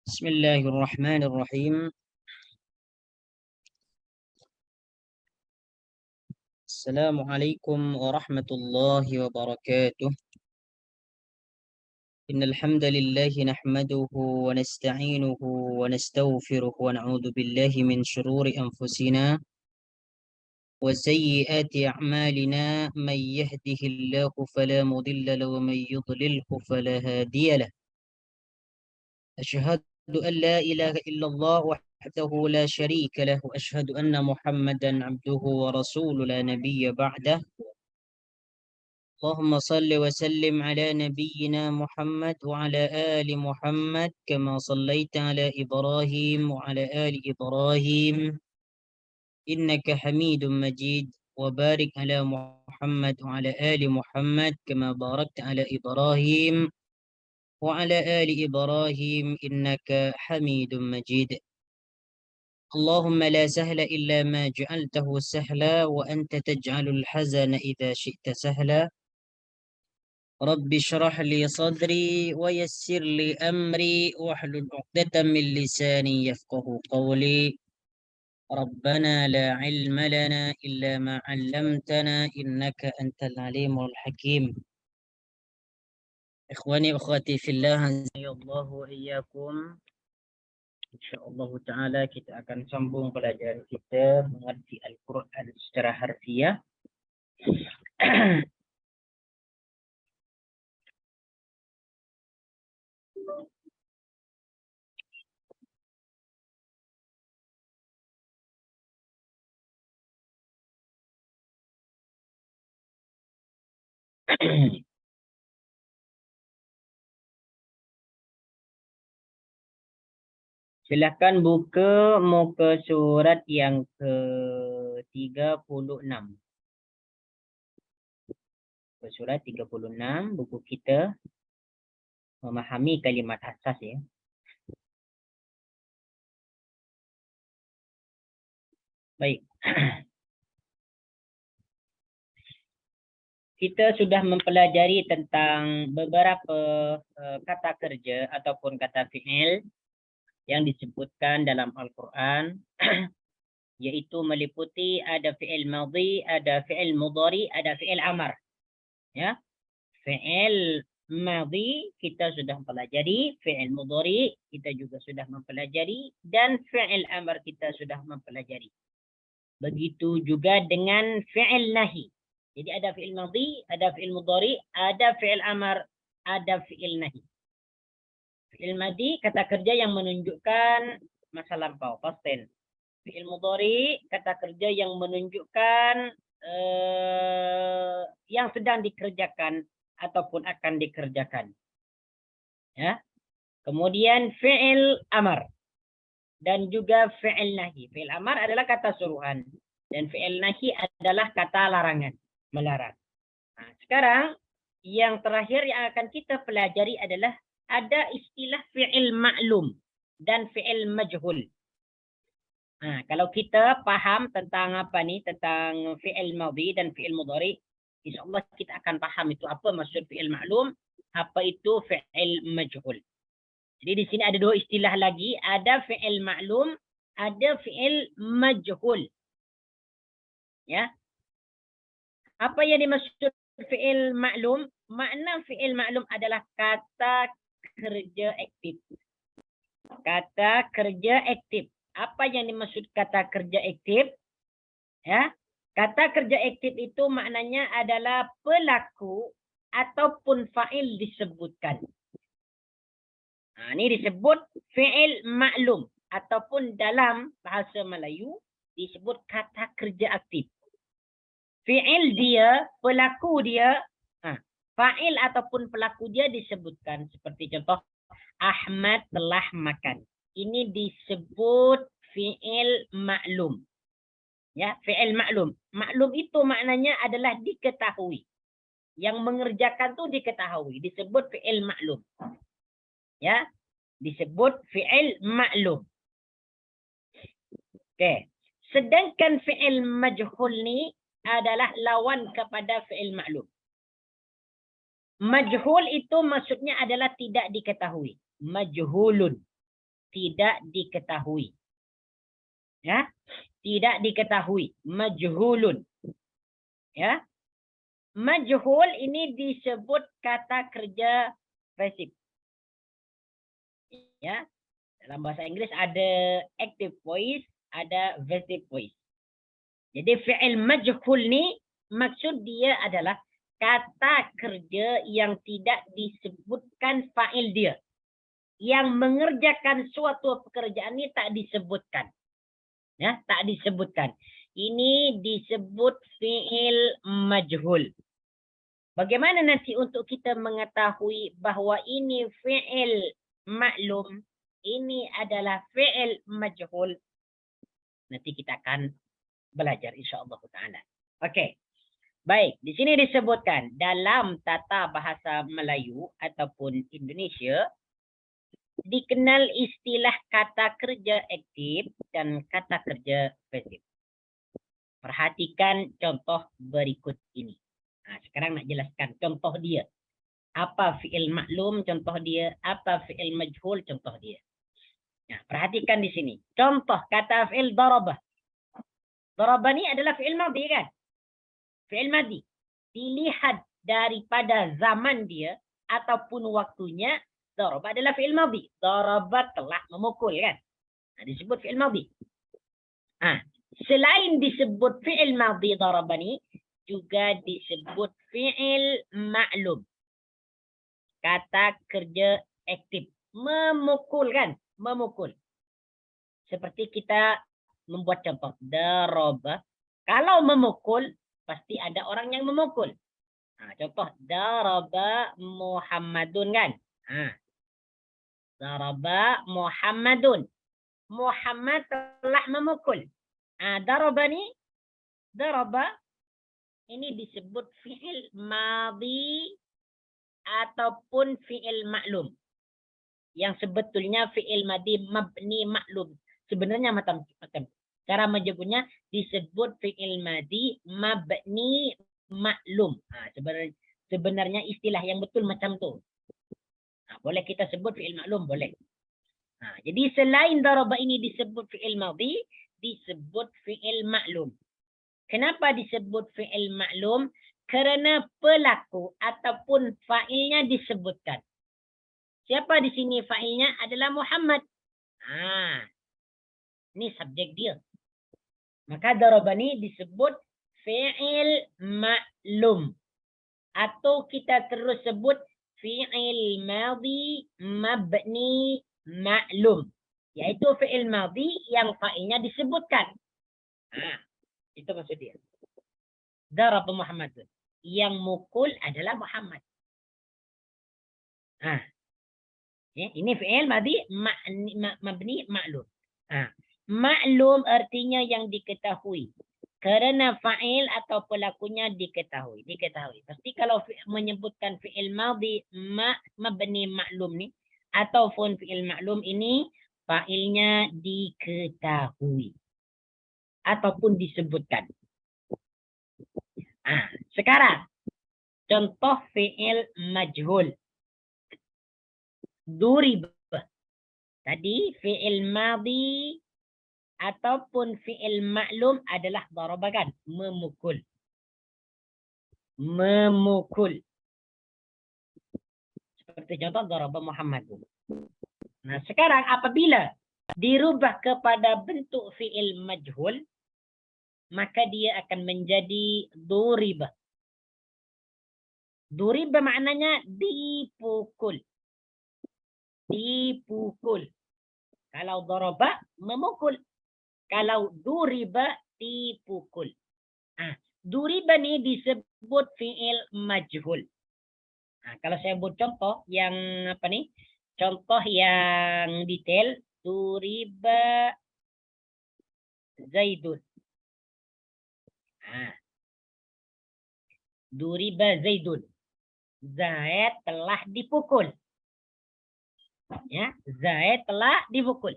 بسم الله الرحمن الرحيم. السلام عليكم ورحمة الله وبركاته. إن الحمد لله نحمده ونستعينه ونستغفره ونعوذ بالله من شرور أنفسنا وسيئات أعمالنا. من يهده الله فلا مضل له ومن يضلله فلا هادي له. أشهد أن لا إله إلا الله وحده لا شريك له، وأشهد أن محمدا عبده ورسوله لا نبي بعده. اللهم صل وسلم على نبينا محمد وعلى آل محمد كما صليت على إبراهيم وعلى آل إبراهيم إنك حميد مجيد، وبارك على محمد وعلى آل محمد كما باركت على إبراهيم وعلى آل إبراهيم إنك حميد مجيد. اللهم لا سهل إلا ما جعلته سهلا، وأنت تجعل الحزن إذا شئت سهلا. رب اشرح لي صدري ويسر لي أمري واحلل عقدة من لساني يفقه قولي. ربنا لا علم لنا إلا ما علمتنا إنك أنت العليم الحكيم. إخواني وأخواتي في الله عزني الله وإياكم. InsyaAllah Ta'ala kita akan sambung pelajaran kita mengerti Al-Quran secara harfiah. Silakan buka muka surat yang ke-36. Surat 36 buku kita memahami kalimat asas ya. Baik. Kita sudah mempelajari tentang beberapa kata kerja ataupun kata fi'il yang disebutkan dalam Al-Quran, yaitu meliputi ada fi'il madhi, ada fi'il mudhari, ada fi'il amar. Ya. Fi'il madhi kita sudah mempelajari, fi'il mudhari kita juga sudah mempelajari, dan fi'il amar kita sudah mempelajari. Begitu juga dengan fi'il nahi. Jadi ada fi'il madhi, ada fi'il mudhari, ada fi'il amar, ada fi'il nahi. Fi'il madhi kata kerja yang menunjukkan masa lampau, past tense. Fi'il mudhari kata kerja yang menunjukkan yang sedang dikerjakan ataupun akan dikerjakan. Ya. Kemudian fi'il amar dan juga fi'il nahi. Fi'il amar adalah kata suruhan dan fi'il nahi adalah kata larangan, melarang. Nah, sekarang yang terakhir yang akan kita pelajari adalah ada istilah fi'il ma'lum dan fi'il majhul. Nah, kalau kita paham tentang apa nih, tentang fi'il madhi dan fi'il mudhari, insyaallah kita akan paham itu apa maksud fi'il ma'lum, apa itu fi'il majhul. Jadi di sini ada dua istilah lagi, ada fi'il ma'lum, ada fi'il majhul. Ya. Apa yang dimaksud fi'il ma'lum? Makna fi'il ma'lum adalah kata kerja aktif. Kata kerja aktif. Apa yang dimaksud kata kerja aktif? Ya. Kata kerja aktif itu maknanya adalah pelaku ataupun fa'il disebutkan. Nah, ini disebut fi'il ma'lum ataupun dalam bahasa Melayu disebut kata kerja aktif. Fi'il dia, pelaku dia, fa'il ataupun pelaku dia disebutkan. Seperti contoh, Ahmad telah makan. Ini disebut fi'il ma'lum. Ya, fi'il ma'lum. Ma'lum itu maknanya adalah diketahui. Yang mengerjakan itu diketahui. Disebut fi'il ma'lum. Ya, disebut fi'il ma'lum. Oke. Sedangkan fi'il majhul ni adalah lawan kepada fi'il ma'lum. Majhul itu maksudnya adalah tidak diketahui. Majhulun. tidak diketahui. Ya, tidak diketahui. Majhulun. Ya, majhul ini disebut kata kerja pasif. Ya, dalam bahasa Inggris ada active voice, ada passive voice. Jadi fi'il majhul ni maksud dia adalah kata kerja yang tidak disebutkan fa'il dia. Yang mengerjakan suatu pekerjaan ini tak disebutkan. Ya, tak disebutkan. Ini disebut fi'il majhul. Bagaimana nanti untuk kita mengetahui bahawa ini fi'il maklum, ini adalah fi'il majhul? Nanti kita akan belajar insya-Allah taala. Okey. Baik, di sini disebutkan dalam tata bahasa Melayu ataupun Indonesia dikenal istilah kata kerja aktif dan kata kerja pasif. Perhatikan contoh berikut ini. Nah, sekarang nak jelaskan contoh dia. Apa fi'il maklum contoh dia, apa fi'il majhul contoh dia. Nah, perhatikan di sini. Contoh kata fi'il darabah. Darabah ni adalah fi'il madhi kan? Fi'il madhi. Dilihat daripada zaman dia ataupun waktunya, darabah adalah fi'il madhi. Darabah telah memukul kan? Nah, disebut fi'il madhi. Selain disebut fi'il madhi darabah ni, juga disebut fi'il maklum. Kata kerja aktif. Memukul kan? Memukul. Seperti kita membuat contoh. Darabah. Kalau memukul, pasti ada orang yang memukul. Contoh. Darabah Muhammadun kan? Darabah Muhammadun. Muhammad telah memukul. Darabah ni. Darabah. Ini disebut fi'il madhi ataupun fi'il maklum. Yang sebetulnya fi'il madhi mabni maklum. Sebenarnya macam cara menyebutnya disebut fi'il madhi mabni maklum. Sebenarnya istilah yang betul macam tu. Boleh kita sebut fi'il maklum, boleh. Jadi selain darabah ini disebut fi'il madhi, disebut fi'il maklum. Kenapa disebut fi'il maklum? Kerana pelaku ataupun fa'ilnya disebutkan. Siapa di sini fa'ilnya adalah Muhammad. Ini subjek dia. Maka darabah ni disebut fi'il maklum. Atau kita terus sebut fi'il madhi mabni maklum. Iaitu fi'il madhi yang fa'ilnya disebutkan. Itu maksud dia. Darab Muhammad. Yang mukul adalah Muhammad. Ini fi'il madhi mabni maklum. Maklum artinya yang diketahui. Kerana fa'il atau pelakunya diketahui. Pasti kalau menyebutkan fi'il madhi mabni maklum ni, ataupun fi'il maklum ini, fa'ilnya diketahui. Ataupun disebutkan. Sekarang, contoh fi'il majhul. Durib. Tadi fi'il madhi ataupun fi'il maklum adalah darabah kan? Memukul. Memukul. Seperti contoh darabah Muhammad. Nah, sekarang apabila dirubah kepada bentuk fi'il majhul, maka dia akan menjadi duribah. Duribah maknanya dipukul. Dipukul. Kalau darabah, memukul. Kalau duribah, dipukul. Duribah ni disebut fi'il majhul. Kalau saya buat contoh yang apa ni? Contoh yang detail. Duribah Zaidun. Duribah Zaidun. Zaid telah dipukul. Ya, Zaid telah dipukul.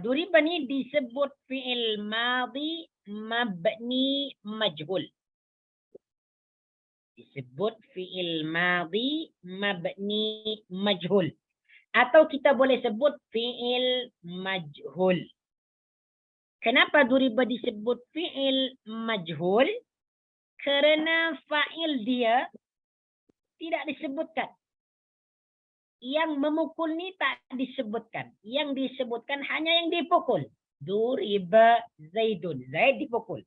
Duribah ni disebut fi'il madhi mabni majhul. Disebut fi'il madhi mabni majhul. Atau kita boleh sebut fi'il majhul. Kenapa duriba disebut fi'il majhul? Karena fa'il dia tidak disebutkan. Yang memukul ni tak disebutkan. Yang disebutkan hanya yang dipukul. Duriba Zaidun. Zaid dipukul.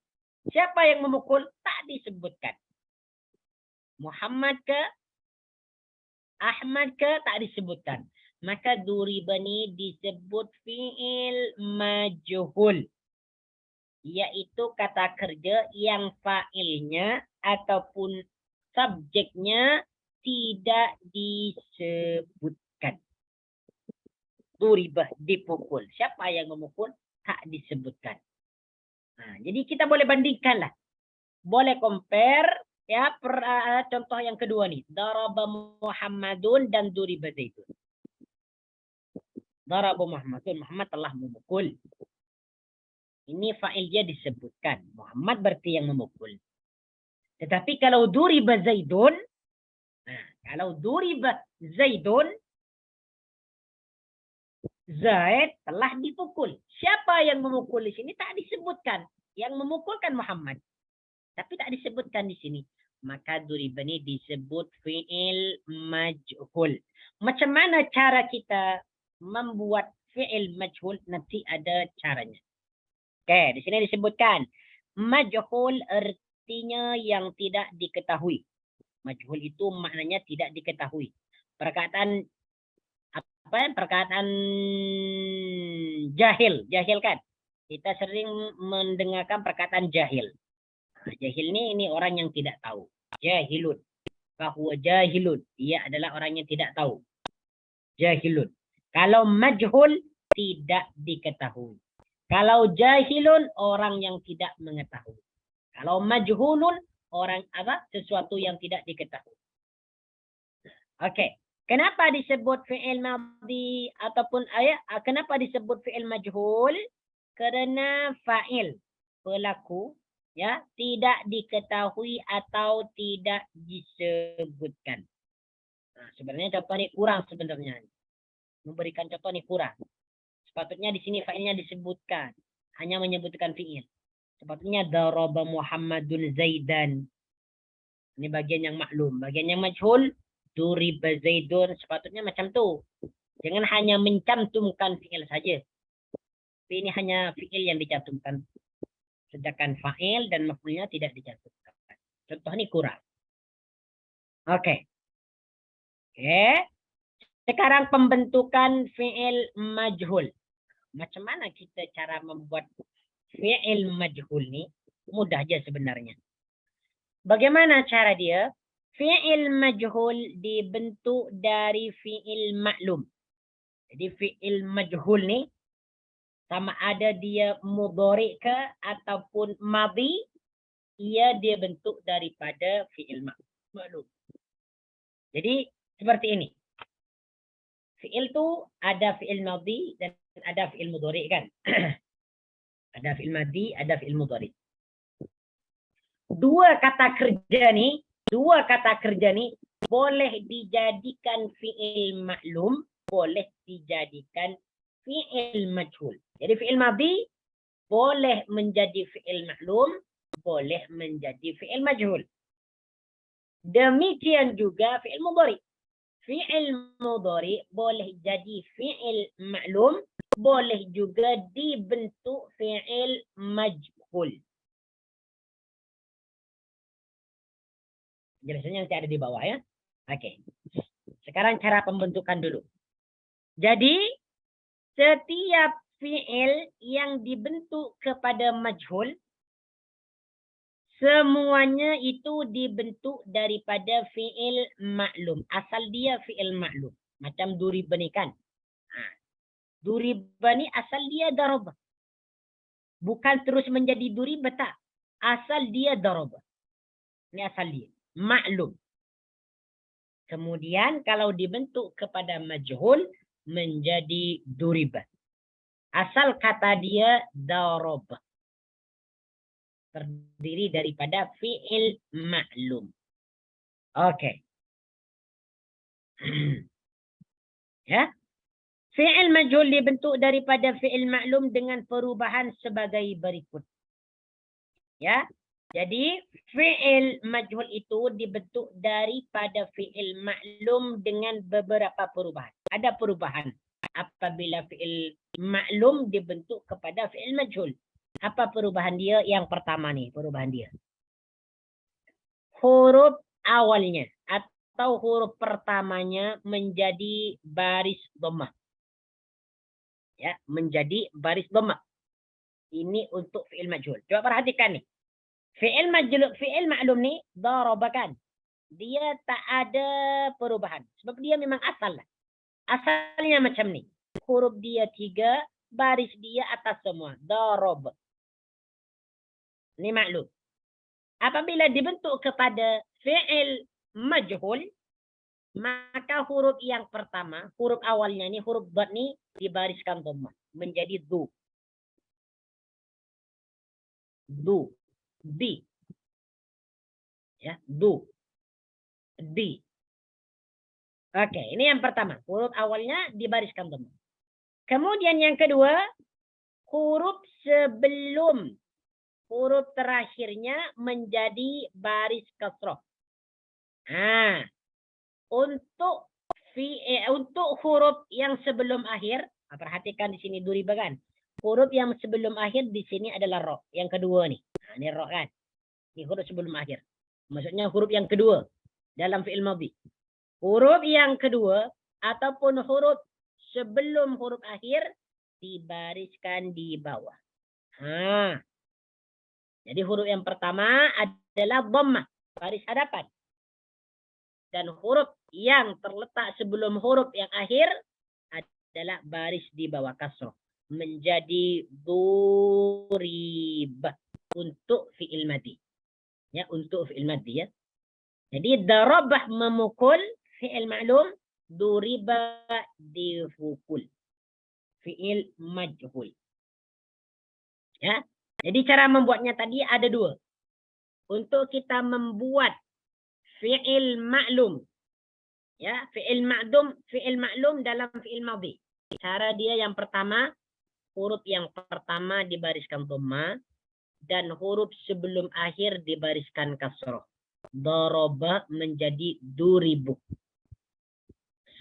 Siapa yang memukul? Tak disebutkan. Muhammad ke? Ahmad ke? Tak disebutkan. Maka duriba ni disebut fi'il majhul. Yaitu kata kerja yang fa'ilnya ataupun subjeknya tidak disebutkan. Duriba dipukul. Siapa yang memukul? Tak disebutkan. Nah, jadi kita boleh bandingkanlah. Boleh compare ya contoh yang kedua nih. Daraba Muhammadun dan duriba Zaidun. Daraba Muhammadun. Muhammad telah memukul. Ini fa'il dia disebutkan. Muhammad berarti yang memukul. Tetapi kalau duriba Zaidun, kalau duriba Zaidun, Zaid telah dipukul. Siapa yang memukul di sini tak disebutkan. Yang memukulkan Muhammad. Tapi tak disebutkan di sini. Maka duriba ini disebut fi'il majhul. Macam mana cara kita membuat fi'il majhul? Nanti ada caranya. Oke, di sini disebutkan majhul artinya yang tidak diketahui. Majhul itu maknanya tidak diketahui. Perkataan apa? Perkataan jahil, jahil kan? Kita sering mendengarkan perkataan jahil. Nah, jahil ini orang yang tidak tahu. Jahilun. Fahuwa jahilun. Ia adalah orang yang tidak tahu. Jahilun. Kalau majhul tidak diketahui. Kalau jahilun orang yang tidak mengetahui. Kalau majhulun orang apa? Sesuatu yang tidak diketahui. Oke. Kenapa disebut fi'il madhi ataupun ayat? Kenapa disebut fi'il majhul? Karena fa'il pelaku ya tidak diketahui atau tidak disebutkan. Nah, sebenarnya contoh ini kurang sebenarnya. Memberikan contoh ini kurang. Sepatutnya di sini fa'ilnya disebutkan. Hanya menyebutkan fi'il. Sepatutnya daraba Muhammadun Zaidan. Ini bagian yang maklum. Bagian yang majhul. Duriba Zaidun. Sepatutnya macam tu. Jangan hanya mencantumkan fi'il saja. Tapi ini hanya fi'il yang dicantumkan. Sedangkan fa'il dan maf'ulnya tidak dicantumkan. Contoh ini kurang. Oke. Sekarang pembentukan fi'il majhul. Macam mana kita cara membuat fi'il majhul ni? Mudah aja sebenarnya. Bagaimana cara dia? Fi'il majhul dibentuk dari fi'il maklum. Jadi fi'il majhul ni sama ada dia mudhari' ke ataupun madhi, ia dia bentuk daripada fi'il maklum. Jadi seperti ini. Fi'il tu ada fi'il madhi dan ada fi'il mudhari' kan? Ada fi'il madhi, ada fi'il mudhari'. Dua kata kerja ni boleh dijadikan fi'il maklum, boleh dijadikan fi'il majhul. Jadi fi'il madhi boleh menjadi fi'il maklum, boleh menjadi fi'il majhul. Demikian juga fi'il mudhari'. Fi'il mudhari' boleh jadi fi'il maklum, boleh juga dibentuk fi'il majhul. Jelasnya nanti ada di bawah ya. Oke. Sekarang cara pembentukan dulu. Jadi setiap fi'il yang dibentuk kepada majhul, semuanya itu dibentuk daripada fi'il maklum. Asal dia fi'il maklum. Macam duriba ni kan. Duriba ni asal dia daraba. Bukan terus menjadi duriba tak. Asal dia daraba. Ini asal dia. Maklum. Kemudian kalau dibentuk kepada majhul menjadi duriba. Asal kata dia daraba. Terdiri daripada fi'il maklum. Oke. Ya. Fi'il majhul dibentuk daripada fi'il maklum dengan perubahan sebagai berikut. Ya. Jadi fi'il majhul itu dibentuk daripada fi'il maklum dengan beberapa perubahan. Ada perubahan apabila fi'il maklum dibentuk kepada fi'il majhul. Apa perubahan dia? Yang pertama nih, perubahan dia. Huruf awalnya atau huruf pertamanya menjadi baris dhammah. Ya, menjadi baris dhammah. Ini untuk fi'il majhul. Coba perhatikan nih. Fi'il maklum nih daraba kan. Dia tak ada perubahan. Sebab dia memang asal lah. Asalnya macam nih. Huruf dia 3, baris dia atas semua. Darab. Ini maklum. Apabila dibentuk kepada fi'il majhul, maka huruf yang pertama, huruf awalnya ini, huruf dad ni dibariskan dhammah menjadi du. Du. Di. Ya, du. Di. Oke, ini yang pertama. Huruf awalnya dibariskan dhammah. Kemudian yang kedua, huruf sebelum huruf terakhirnya menjadi baris kasrah. Nah, untuk huruf yang sebelum akhir, perhatikan di sini duriba kan. Huruf yang sebelum akhir di sini adalah ro. Yang kedua nih. Nah, ini ro kan. Ini huruf sebelum akhir. Maksudnya huruf yang kedua dalam fi'il madhi. Huruf yang kedua ataupun huruf sebelum huruf akhir dibariskan di bawah. Nah, jadi huruf yang pertama adalah dhammah, baris hadapan. Dan huruf yang terletak sebelum huruf yang akhir adalah baris di bawah kasrah. Menjadi durib untuk fi'il madhi. Ya, untuk fi'il madhi ya. Jadi darabah memukul fi'il maklum, duriba difukul. Fi'il majhul. Ya. Jadi cara membuatnya tadi ada dua. Untuk kita membuat fi'il maklum. Ya, fi'il maklum dalam fi'il madhi. Cara dia yang pertama, huruf yang pertama dibariskan dhamma dan huruf sebelum akhir dibariskan kasrah. Daraba menjadi duribu.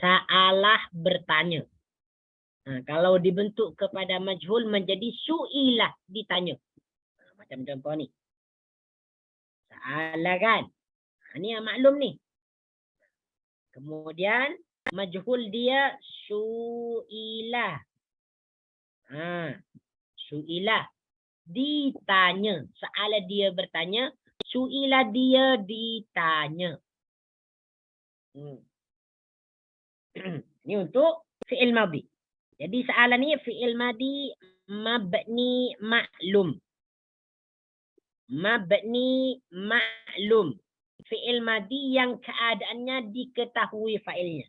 Sa'alah bertanya. Nah, kalau dibentuk kepada majhul menjadi su'ilah, ditanya. Nah, macam contoh ni. Sa'alah kan. Ini yang maklum ni. Kemudian majhul dia su'ilah. Su'ilah. Ditanya. Sa'alah dia bertanya. Su'ilah dia ditanya. Ini untuk fi'il madhi. Jadi soalan ni fi'il madhi mabni maklum. Mabni maklum. Fi'il madhi yang keadaannya diketahui fa'ilnya.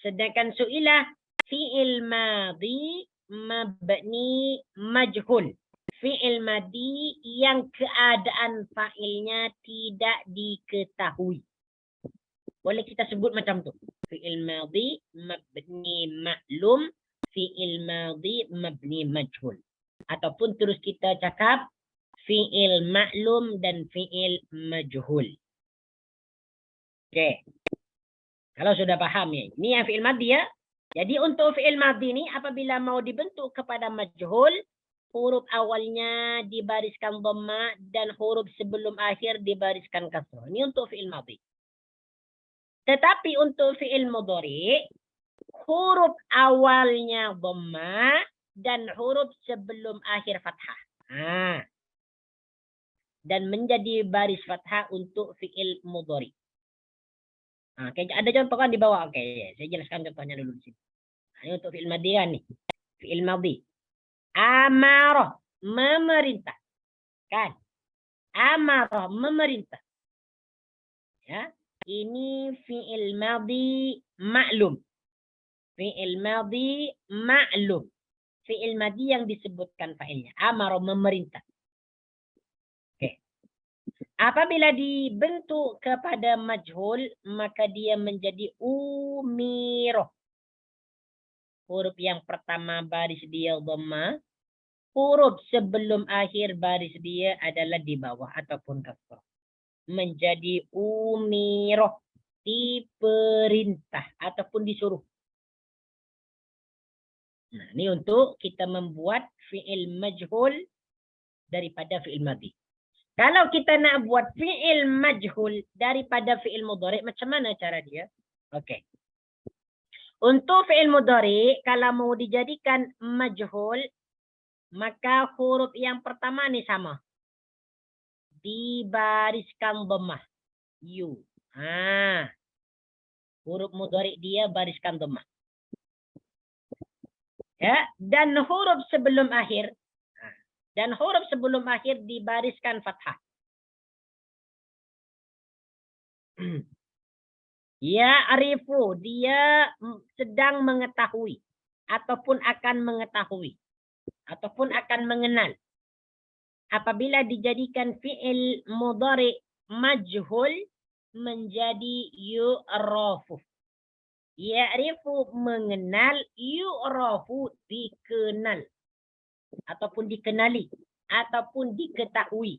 Sedangkan su'ilah fi'il madhi mabni majhul. Fi'il madhi yang keadaan fa'ilnya tidak diketahui. Boleh kita sebut macam tu. Fi'il madhi mabni maklum, fi'il madhi mabni majhul. Ataupun terus kita cakap fi'il maklum dan fi'il majhul. Okey. Kalau sudah paham ya. Ini yang fi'il madhi ya. Jadi untuk fi'il madhi ni apabila mau dibentuk kepada majhul, huruf awalnya dibariskan dhamma dan huruf sebelum akhir dibariskan kasrah. Ini untuk fi'il madhi. Tetapi untuk fi'il mudhari, huruf awalnya dhamma dan huruf sebelum akhir fathah. Dan menjadi baris fathah untuk fi'il mudhari. Okay, ada contoh kan di bawah. Oke, saya jelaskan contohnya dulu di sini. Ini untuk fi'il madhi kan nih. Fi'il madhi. Amarah, memerintah. Kan? Amarah, memerintah. Ya. Ini fi'il madhi maklum. Fi'il madhi maklum. Fi'il madhi yang disebutkan fa'ilnya. Amara memerintah. Oke. Apabila dibentuk kepada majhul, maka dia menjadi umiroh. huruf yang pertama baris dia dhammah, huruf sebelum akhir baris dia adalah di bawah ataupun kasrah. Menjadi umiroh, diperintah ataupun disuruh. Nah, ini untuk kita membuat fi'il majhul daripada fi'il madhi. Kalau kita nak buat fi'il majhul daripada fi'il mudhari', macam mana cara dia? Okey. Untuk fi'il mudhari', kalau mau dijadikan majhul, maka huruf yang pertama ni sama. Dibariskan dhammah. You. Huruf mudhari' dia bariskan dhammah. Ya, dan huruf sebelum akhir dibariskan fathah. Ya arifu, dia sedang mengetahui ataupun akan mengetahui ataupun akan mengenal. Apabila dijadikan fi'il mudhari' majhul menjadi yu'rafu. Ya'rifu mengenal, yu'rafu dikenal ataupun dikenali ataupun diketahui.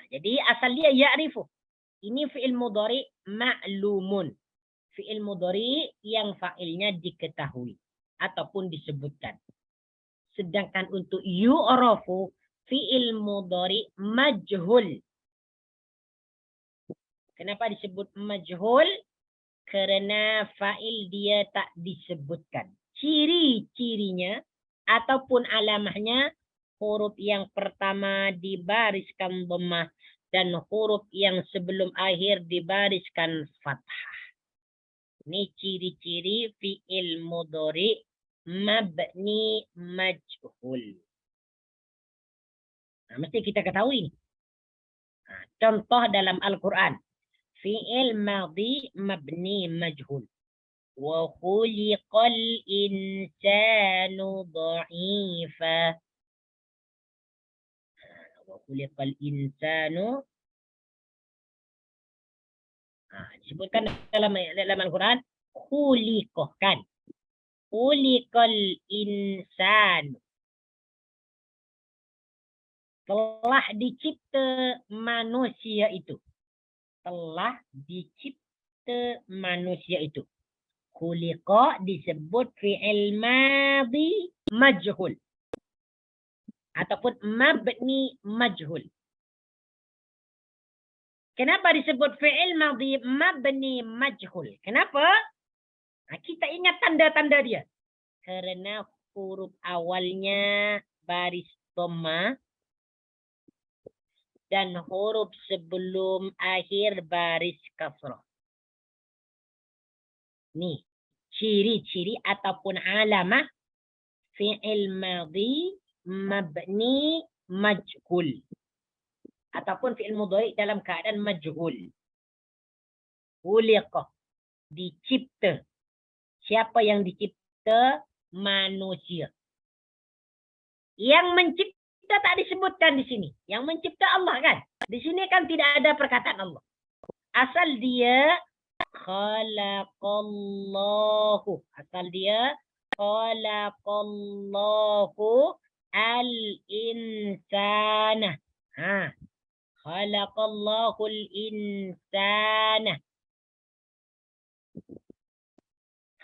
Jadi asal dia ya'rifu. Ini fi'il mudhari' ma'lumun. Fi'il mudhari' yang fa'ilnya diketahui ataupun disebutkan. Sedangkan untuk yu'rafu fi'il mudhari' majhul. Kenapa disebut majhul? Kerana fa'il dia tak disebutkan. Ciri-cirinya ataupun alamahnya huruf yang pertama dibariskan dhammah dan huruf yang sebelum akhir dibariskan fathah. Ini ciri-ciri fi'il mudhari' mabni majhul. Mesti kita ketahui. Contoh dalam Al-Quran. Fi'il madhi mabni majhul. Wa khuliqal insanu dha'ifa. Wa khuliqal insanu. Disebutkan dalam Al-Quran. Khuliqah kan. Khuliqal insanu. Telah dicipta manusia itu. Telah dicipta manusia itu. Khuliqa disebut fi'il madhi majhul. Ataupun mabni majhul. Kenapa disebut fi'il madhi mabni majhul? Kenapa? Kita ingat tanda-tanda dia. Kerana huruf awalnya baris dhammah. Dan huruf sebelum akhir baris kasrah. Ni ciri-ciri ataupun alamah fi'il madhi mabni majhul. Ataupun fi'il mudhari' dalam keadaan majhul. Khuliqah. Dicipta. Siapa yang dicipta? Manusia. Yang mencipta tak disebutkan di sini. Yang mencipta Allah kan. Di sini kan tidak ada perkataan Allah. Asal dia khalaqallahu. Asal dia khalaqallahu al-insana. Khalaqallahu al-insana.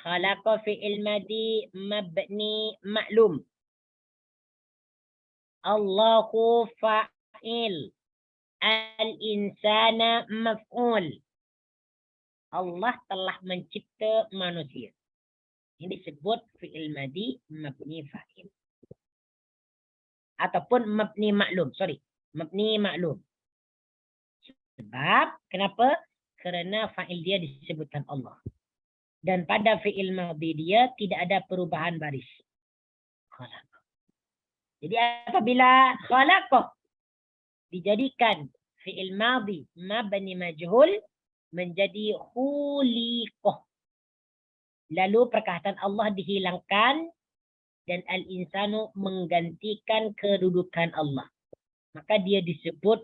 Khalaqa fi'il madhi mabni ma'lum. Allahu fa'il. Al-insana maf'ul. Allah telah mencipta manusia. Ini disebut fi'il madhi mabni fa'il. Ataupun mabni ma'lum. Sorry. Mabni ma'lum. Sebab, kenapa? Kerana fa'il dia disebutkan Allah. Dan pada fi'il madhi dia tidak ada perubahan baris. Khalaq. Jadi apabila khalaqah dijadikan fi'il madhi mabni majhul menjadi khuliqah. Lalu perkataan Allah dihilangkan dan al-insanu menggantikan kedudukan Allah. Maka dia disebut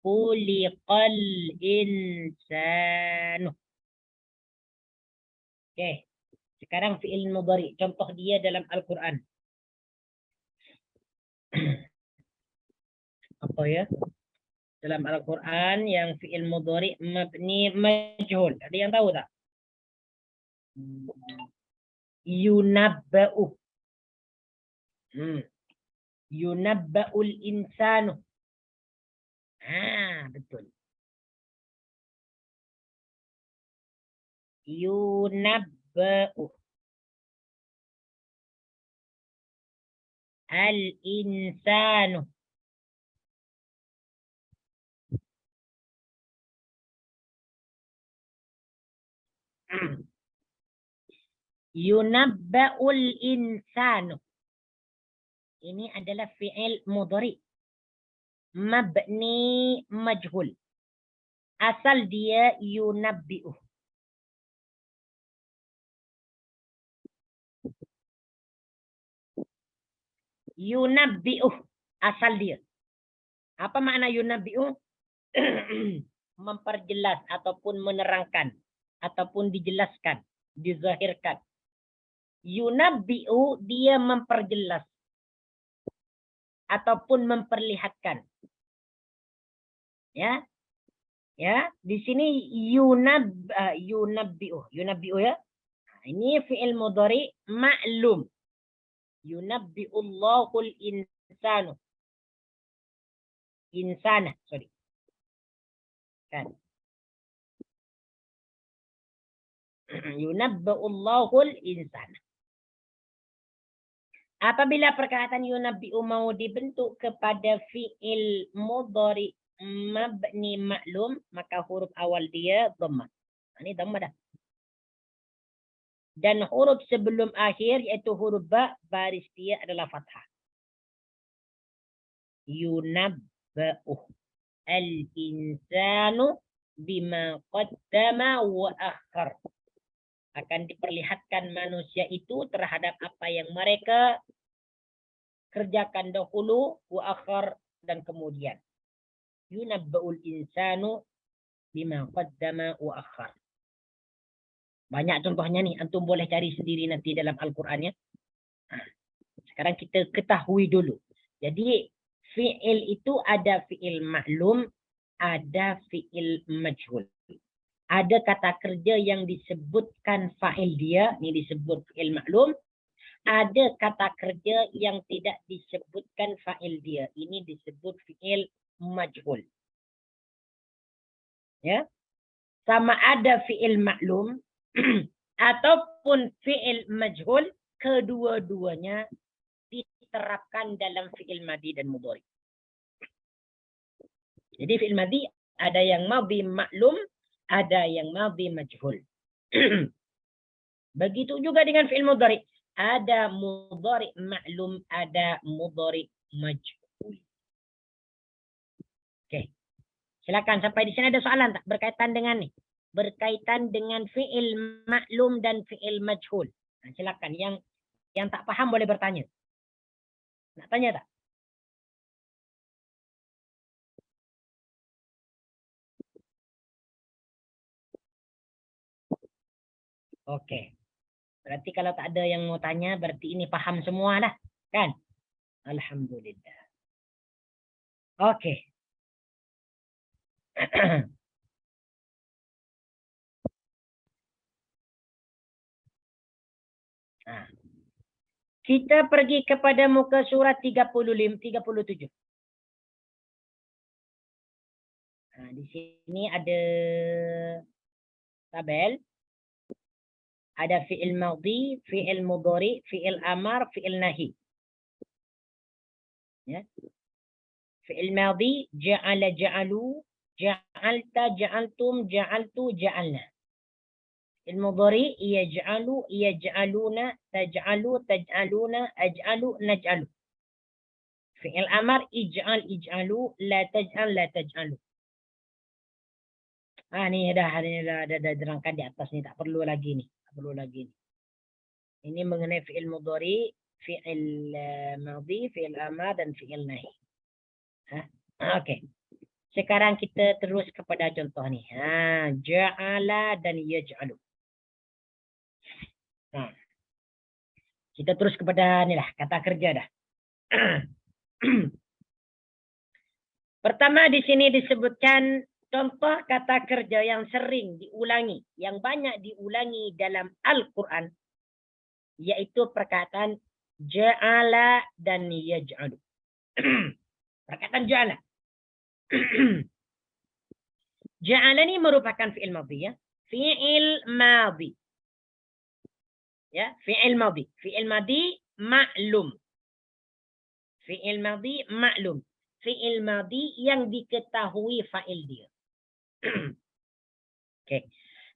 khuliqal insanu. Okey. Sekarang fi'il mudhari. Contoh dia dalam Al-Quran. Apa ya? Dalam Al-Quran yang fi'il mudhari mabni majhul. Ada yang tahu tak? Yunabba'u. Yunabba'ul insanu. Betul. Yunabba'u al-insanu. Yunabba'ul insanu. Ini adalah fi'il mudhari. Mabni majhul. Asal dia yunabbi'u. Yunabbi'u. Asal dia. Apa makna yunabbi'u? Memperjelas ataupun menerangkan. Ataupun dijelaskan. Dizahirkan. Yunabbi'u dia memperjelas. Ataupun memperlihatkan. Ya. Ya, di sini yunabbi'u. Yunabbi'u ya. Ini fi'il mudhari ma'lum. Yunabbi'ullahul insanu. Insana, sorry. Kan. Yunabbi'ullahul insana. Apabila perkataan yunabbi'u mau dibentuk kepada fi'il mudhari mabni maklum, maka huruf awal dia dhammah. Ini dhammah dah. Dan huruf sebelum akhir yaitu huruf ba, baris dia adalah fathah. Yunabba'u al-insanu bima qaddama wa akhar. Akan diperlihatkan manusia itu terhadap apa yang mereka kerjakan dahulu, wa akhar, dan kemudian. Yunabba'ul insanu bima qaddama wa akhar. Banyak contohnya nih, antum boleh cari sendiri nanti dalam Al-Qur'an ya. Sekarang kita ketahui dulu. Jadi fi'il itu ada fi'il ma'lum, ada fi'il majhul. Ada kata kerja yang disebutkan fa'il dia, ini disebut fi'il maklum. Ada kata kerja yang tidak disebutkan fa'il dia, ini disebut fi'il majhul. Ya. Sama ada fi'il maklum ataupun fi'il majhul, kedua-duanya diterapkan dalam fi'il madhi dan mudhari. Jadi fi'il madhi ada yang madhi maklum, ada yang madhi majhul. Begitu juga dengan fi'il mudhari. Ada mudhari maklum, ada mudhari majhul. Oke. Silakan sampai di sini ada soalan tak berkaitan dengan nih? Berkaitan dengan fi'il maklum dan fi'il majhul. Nah, silakan yang tak paham boleh bertanya. Nak tanya tak? Oke. Berarti kalau tak ada yang mau tanya, berarti ini paham semua dah. Kan? Alhamdulillah. Oke. Nah. Kita pergi kepada muka surat 37. Nah, di sini ada tabel. Ada fi'il madhi, fi'il mudhari, fi'il amar, fi'il nahi. Ya. Fi'il madhi, ja'ala ja'alu, ja'alta ja'altum, ja'altu ja'alna. Fi'il mudhari, yaj'alu, yaj'aluna, taj'alu, taj'aluna, aj'alu, naj'alu. Fi'il amar, ij'al, ij'alu, la taj'al, la taj'alu. Ini dah terangkan di atas ni, tak perlu lagi nih. Perlu lagi. Ini mengenai fi'il mudhari, fi'il madhi, fi'il amar, dan fi'il nahi. Oke. Sekarang kita terus kepada contoh nih. Ja'ala dan yaj'alu. Nah, kita terus kepada inilah kata kerja dah. Pertama di sini disebutkan contoh kata kerja yang sering diulangi, yang banyak diulangi dalam Al-Quran, yaitu perkataan ja'ala dan yaj'alu. Perkataan ja'ala. Ja'ala ini merupakan fi'il madhi ya. Fi'il madhi. Ya, fi'il madhi. Fi'il madhi maklum. Fi'il madhi maklum. Fi'il madhi yang diketahui fa'il dia. Okay.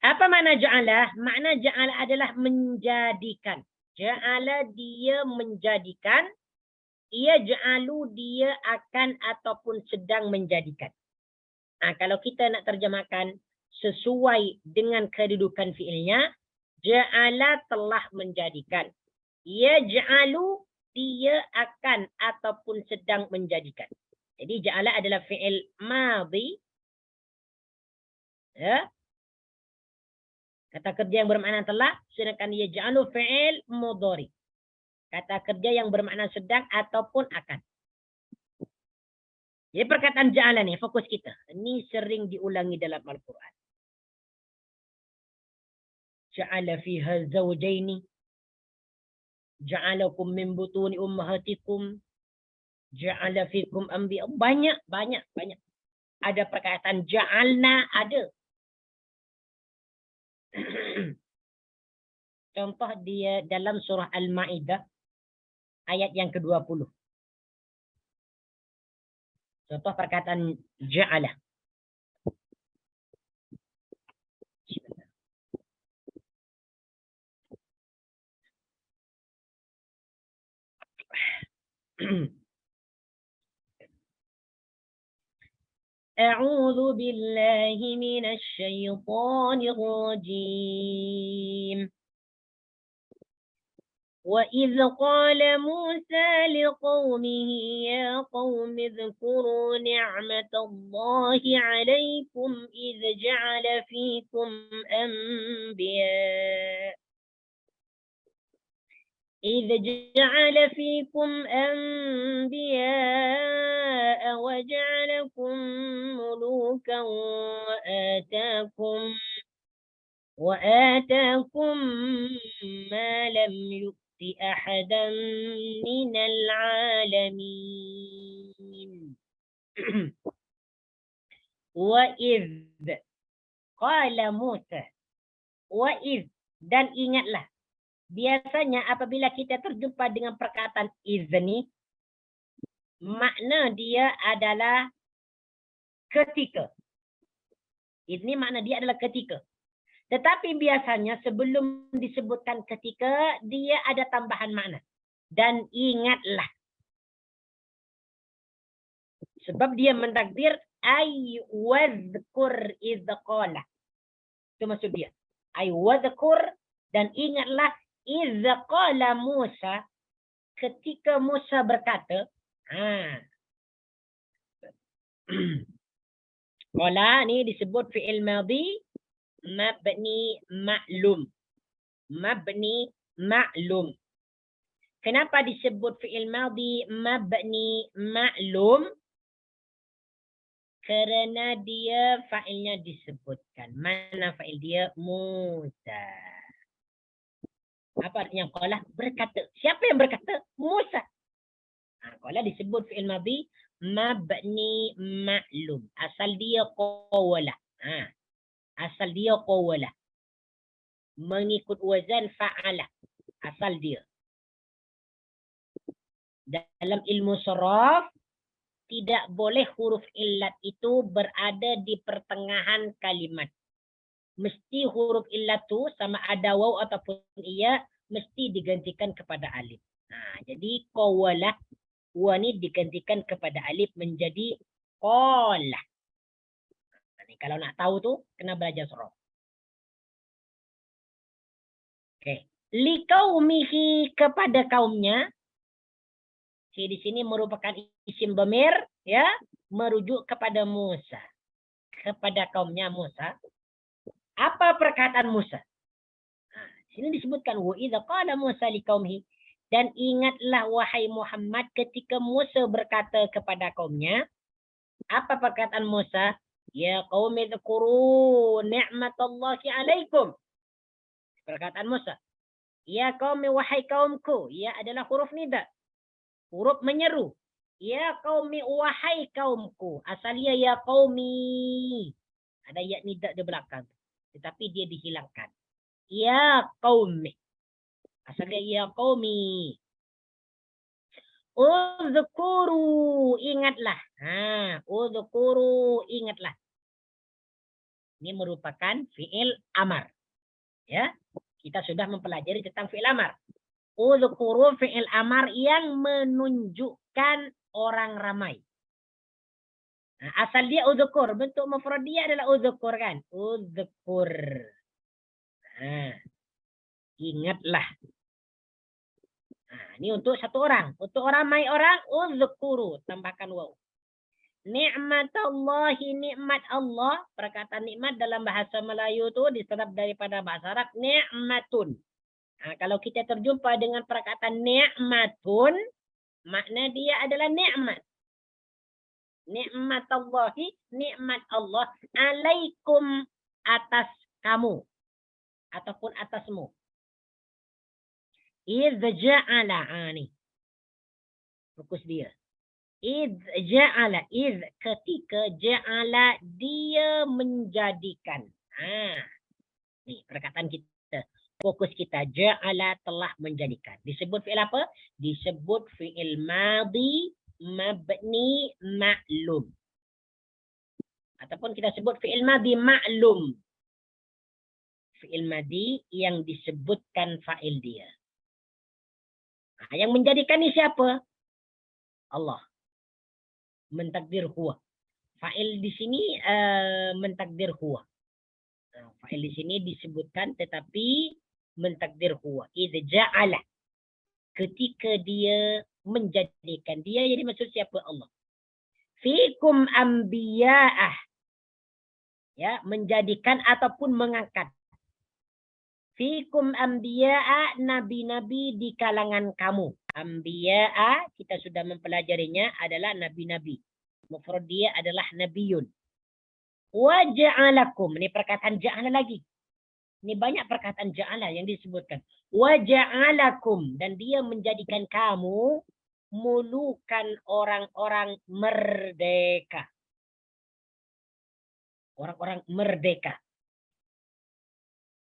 Apa makna ja'ala? Makna ja'ala adalah menjadikan. Ja'ala dia menjadikan. Ia ja'alu dia akan ataupun sedang menjadikan. Nah, kalau kita nak terjemahkan sesuai dengan kedudukan fi'ilnya, ja'ala telah menjadikan. Ia ja'alu dia akan ataupun sedang menjadikan. Jadi ja'ala adalah fi'il madhi. Ya. Kata kerja yang bermakna telah, sedangkan ia ja'alu fi'il mudhari. Kata kerja yang bermakna sedang ataupun akan. Jadi perkataan ja'ala nih, fokus kita. Ini sering diulangi dalam Al-Quran. Ja'ala fiha zawjaini. Ja'alakum min butuni ummahatikum. Ja'ala fikum anbiya. Banyak. Ada perkataan ja'alna, ada. Contoh dia dalam surah Al-Ma'idah ayat yang ke-20. Contoh perkataan ja'ala. أعوذ بالله من الشيطان الرجيم وإذ قال موسى لقومه يا قوم اذكروا نعمة الله عليكم إذ جعل فيكم أنبياء وجعلكم ملوكا وآتاكم ما لم يؤت أحدا من العالمين. وإذ قال موسى. وإذ, dan ingatlah. Biasanya apabila kita terjumpa dengan perkataan izni, makna dia adalah ketika. Ini makna dia adalah ketika. Tetapi biasanya sebelum disebutkan ketika, dia ada tambahan makna. Dan ingatlah. Sebab dia mentakdir ay wadhkur idh qala. Itu maksud dia. Ay wadhkur, dan ingatlah idh qala Musa, ketika Musa berkata, qala ni disebut fi'il madhi mabni ma'lum. Mabni ma'lum. Kenapa disebut fi'il madhi mabni ma'lum? Kerana dia fa'ilnya disebutkan. Mana fa'il dia? Musa. Apa artinya qala? Berkata. Siapa yang berkata? Musa. Qala disebut fi'il madhi mabni ma'lum. Asal dia qawala. Asal dia qawala. Mengikut wazan fa'ala. Asal dia. Dalam ilmu saraf, tidak boleh huruf illat itu berada di pertengahan kalimat. Mesti huruf illat itu sama ada waw ataupun iya, mesti digantikan kepada alif. Jadi qawala, wa ini digantikan kepada alif menjadi qala. Kalau nak tahu tuh, kena belajar saraf. Oke. Liqaumihi, kepada kaumnya. Di sini merupakan isim dhamir, ya, merujuk kepada Musa. Kepada kaumnya Musa. Apa perkataan Musa? Sini disebutkan wa idza qala Musa liqaumihi, dan ingatlah wahai Muhammad ketika Musa berkata kepada kaumnya. Apa perkataan Musa? Ya qaumi dzkuru ni'matallahi 'alaikum. Perkataan Musa. Ya qaumi, wahai kaumku. Ya adalah huruf nida. Huruf menyeru. Ya qaumi, wahai kaumku. Asalnya ya qaumi. Ada ya nida di belakang. Tetapi dia dihilangkan. Ya qaumi. Asalnya ya qaumi. Udzkuru, ingatlah. Udzkuru, ingatlah. Ini merupakan fi'il amar. Ya, kita sudah mempelajari tentang fi'il amar. Udzkuru fi'il amar yang menunjukkan orang ramai. Nah, asal dia udzkur, bentuk mufrad dia adalah udzkur kan? Udzkur. Nah, ingatlah. Nah, ini untuk satu orang. Untuk ramai orang, udzkuru, tambahkan waw. Ni'matallahi, nikmat Allah. Perkataan nikmat dalam bahasa Melayu itu diserap daripada bahasa Arab ni'matun. Nah, kalau kita terjumpa dengan perkataan ni'matun, makna dia adalah nikmat. Ni'matallahi, nikmat Allah, alaikum, atas kamu ataupun atasmu. Idz ja'ala, ani fokus dia. Idz ja'ala, idz ketika, ja'ala dia menjadikan. Nih perkataan kita, fokus kita, ja'ala telah menjadikan. Disebut fi'il apa? Disebut fi'il madhi mabni ma'lum. Ataupun kita sebut fi'il madhi ma'lum. Fi'il madhi yang disebutkan fa'il dia. Nah, yang menjadikan ini siapa? Allah. Mentakdir huwa. Fa'il di sini mentakdir huwa. Nah, fa'il di sini disebutkan tetapi mentakdir huwa. Idza ja'ala. Ketika dia menjadikan. Dia jadi maksud siapa? Allah. Fikum ambiya'ah. Ya, menjadikan ataupun mengangkat. Fikum ambiya'a, nabi-nabi di kalangan kamu. Ambiya'a, kita sudah mempelajarinya, adalah nabi-nabi. Mufrad dia adalah nabiyun. Wa ja'alakum, ini perkataan ja'ala lagi. Ini banyak perkataan ja'ala yang disebutkan. Wa ja'alakum, dan dia menjadikan kamu mulukan orang-orang merdeka. Orang-orang merdeka.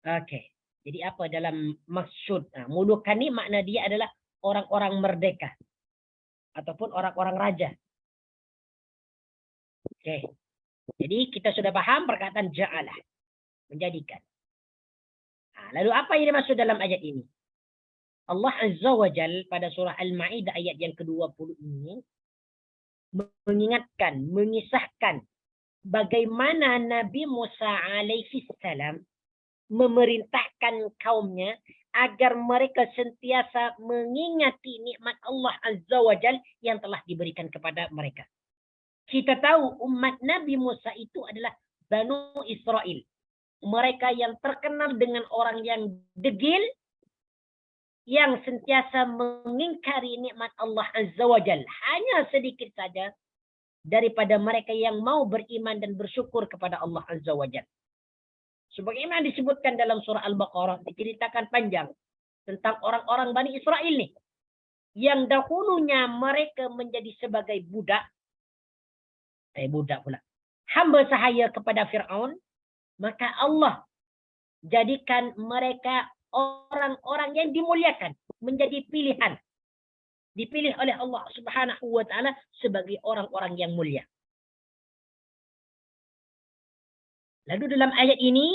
Oke. Jadi apa dalam maksud? Nah, mulukan ini makna dia adalah orang-orang merdeka. Ataupun orang-orang raja. Oke. Jadi kita sudah paham perkataan ja'alah. Menjadikan. Nah, lalu apa yang dimaksud dalam ayat ini? Allah Azza wa Jal pada surah Al-Ma'idah ayat yang ke-20 ini mengingatkan, mengisahkan bagaimana Nabi Musa alaihi salam memerintahkan kaumnya agar mereka sentiasa mengingati nikmat Allah Azza wa Jal yang telah diberikan kepada mereka. Kita tahu umat Nabi Musa itu adalah Banu Israel. Mereka yang terkenal dengan orang yang degil, yang sentiasa mengingkari nikmat Allah Azza wa Jal. Hanya sedikit saja daripada mereka yang mau beriman dan bersyukur kepada Allah Azza wa Jal. Sebagaimana disebutkan dalam surah Al-Baqarah, diceritakan panjang tentang orang-orang Bani Israel nih. Yang dahulunya mereka menjadi sebagai budak. Budak pula. Hamba sahaya kepada Fir'aun. Maka Allah jadikan mereka orang-orang yang dimuliakan. Menjadi pilihan. Dipilih oleh Allah Subhanahu wa ta'ala sebagai orang-orang yang mulia. Lalu dalam ayat ini,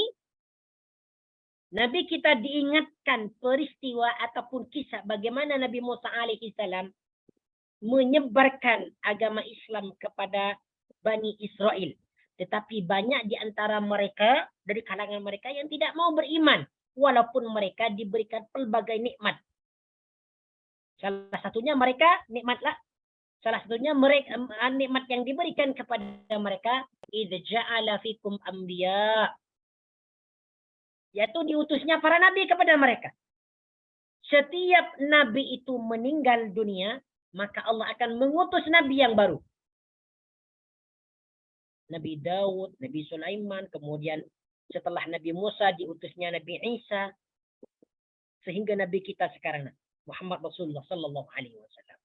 Nabi kita diingatkan peristiwa ataupun kisah bagaimana Nabi Musa alaihi salam menyebarkan agama Islam kepada Bani Israel. Tetapi banyak di antara mereka, dari kalangan mereka yang tidak mau beriman. Walaupun mereka diberikan pelbagai nikmat. Salah satunya mereka, salah satunya mereka, nikmat yang diberikan kepada mereka, idza ja'ala fikum anbiya. Yaitu diutusnya para nabi kepada mereka. Setiap nabi itu meninggal dunia, maka Allah akan mengutus nabi yang baru. Nabi Daud, Nabi Sulaiman, kemudian setelah Nabi Musa diutusnya Nabi Isa, sehingga nabi kita sekarang Muhammad Rasulullah sallallahu alaihi wasallam.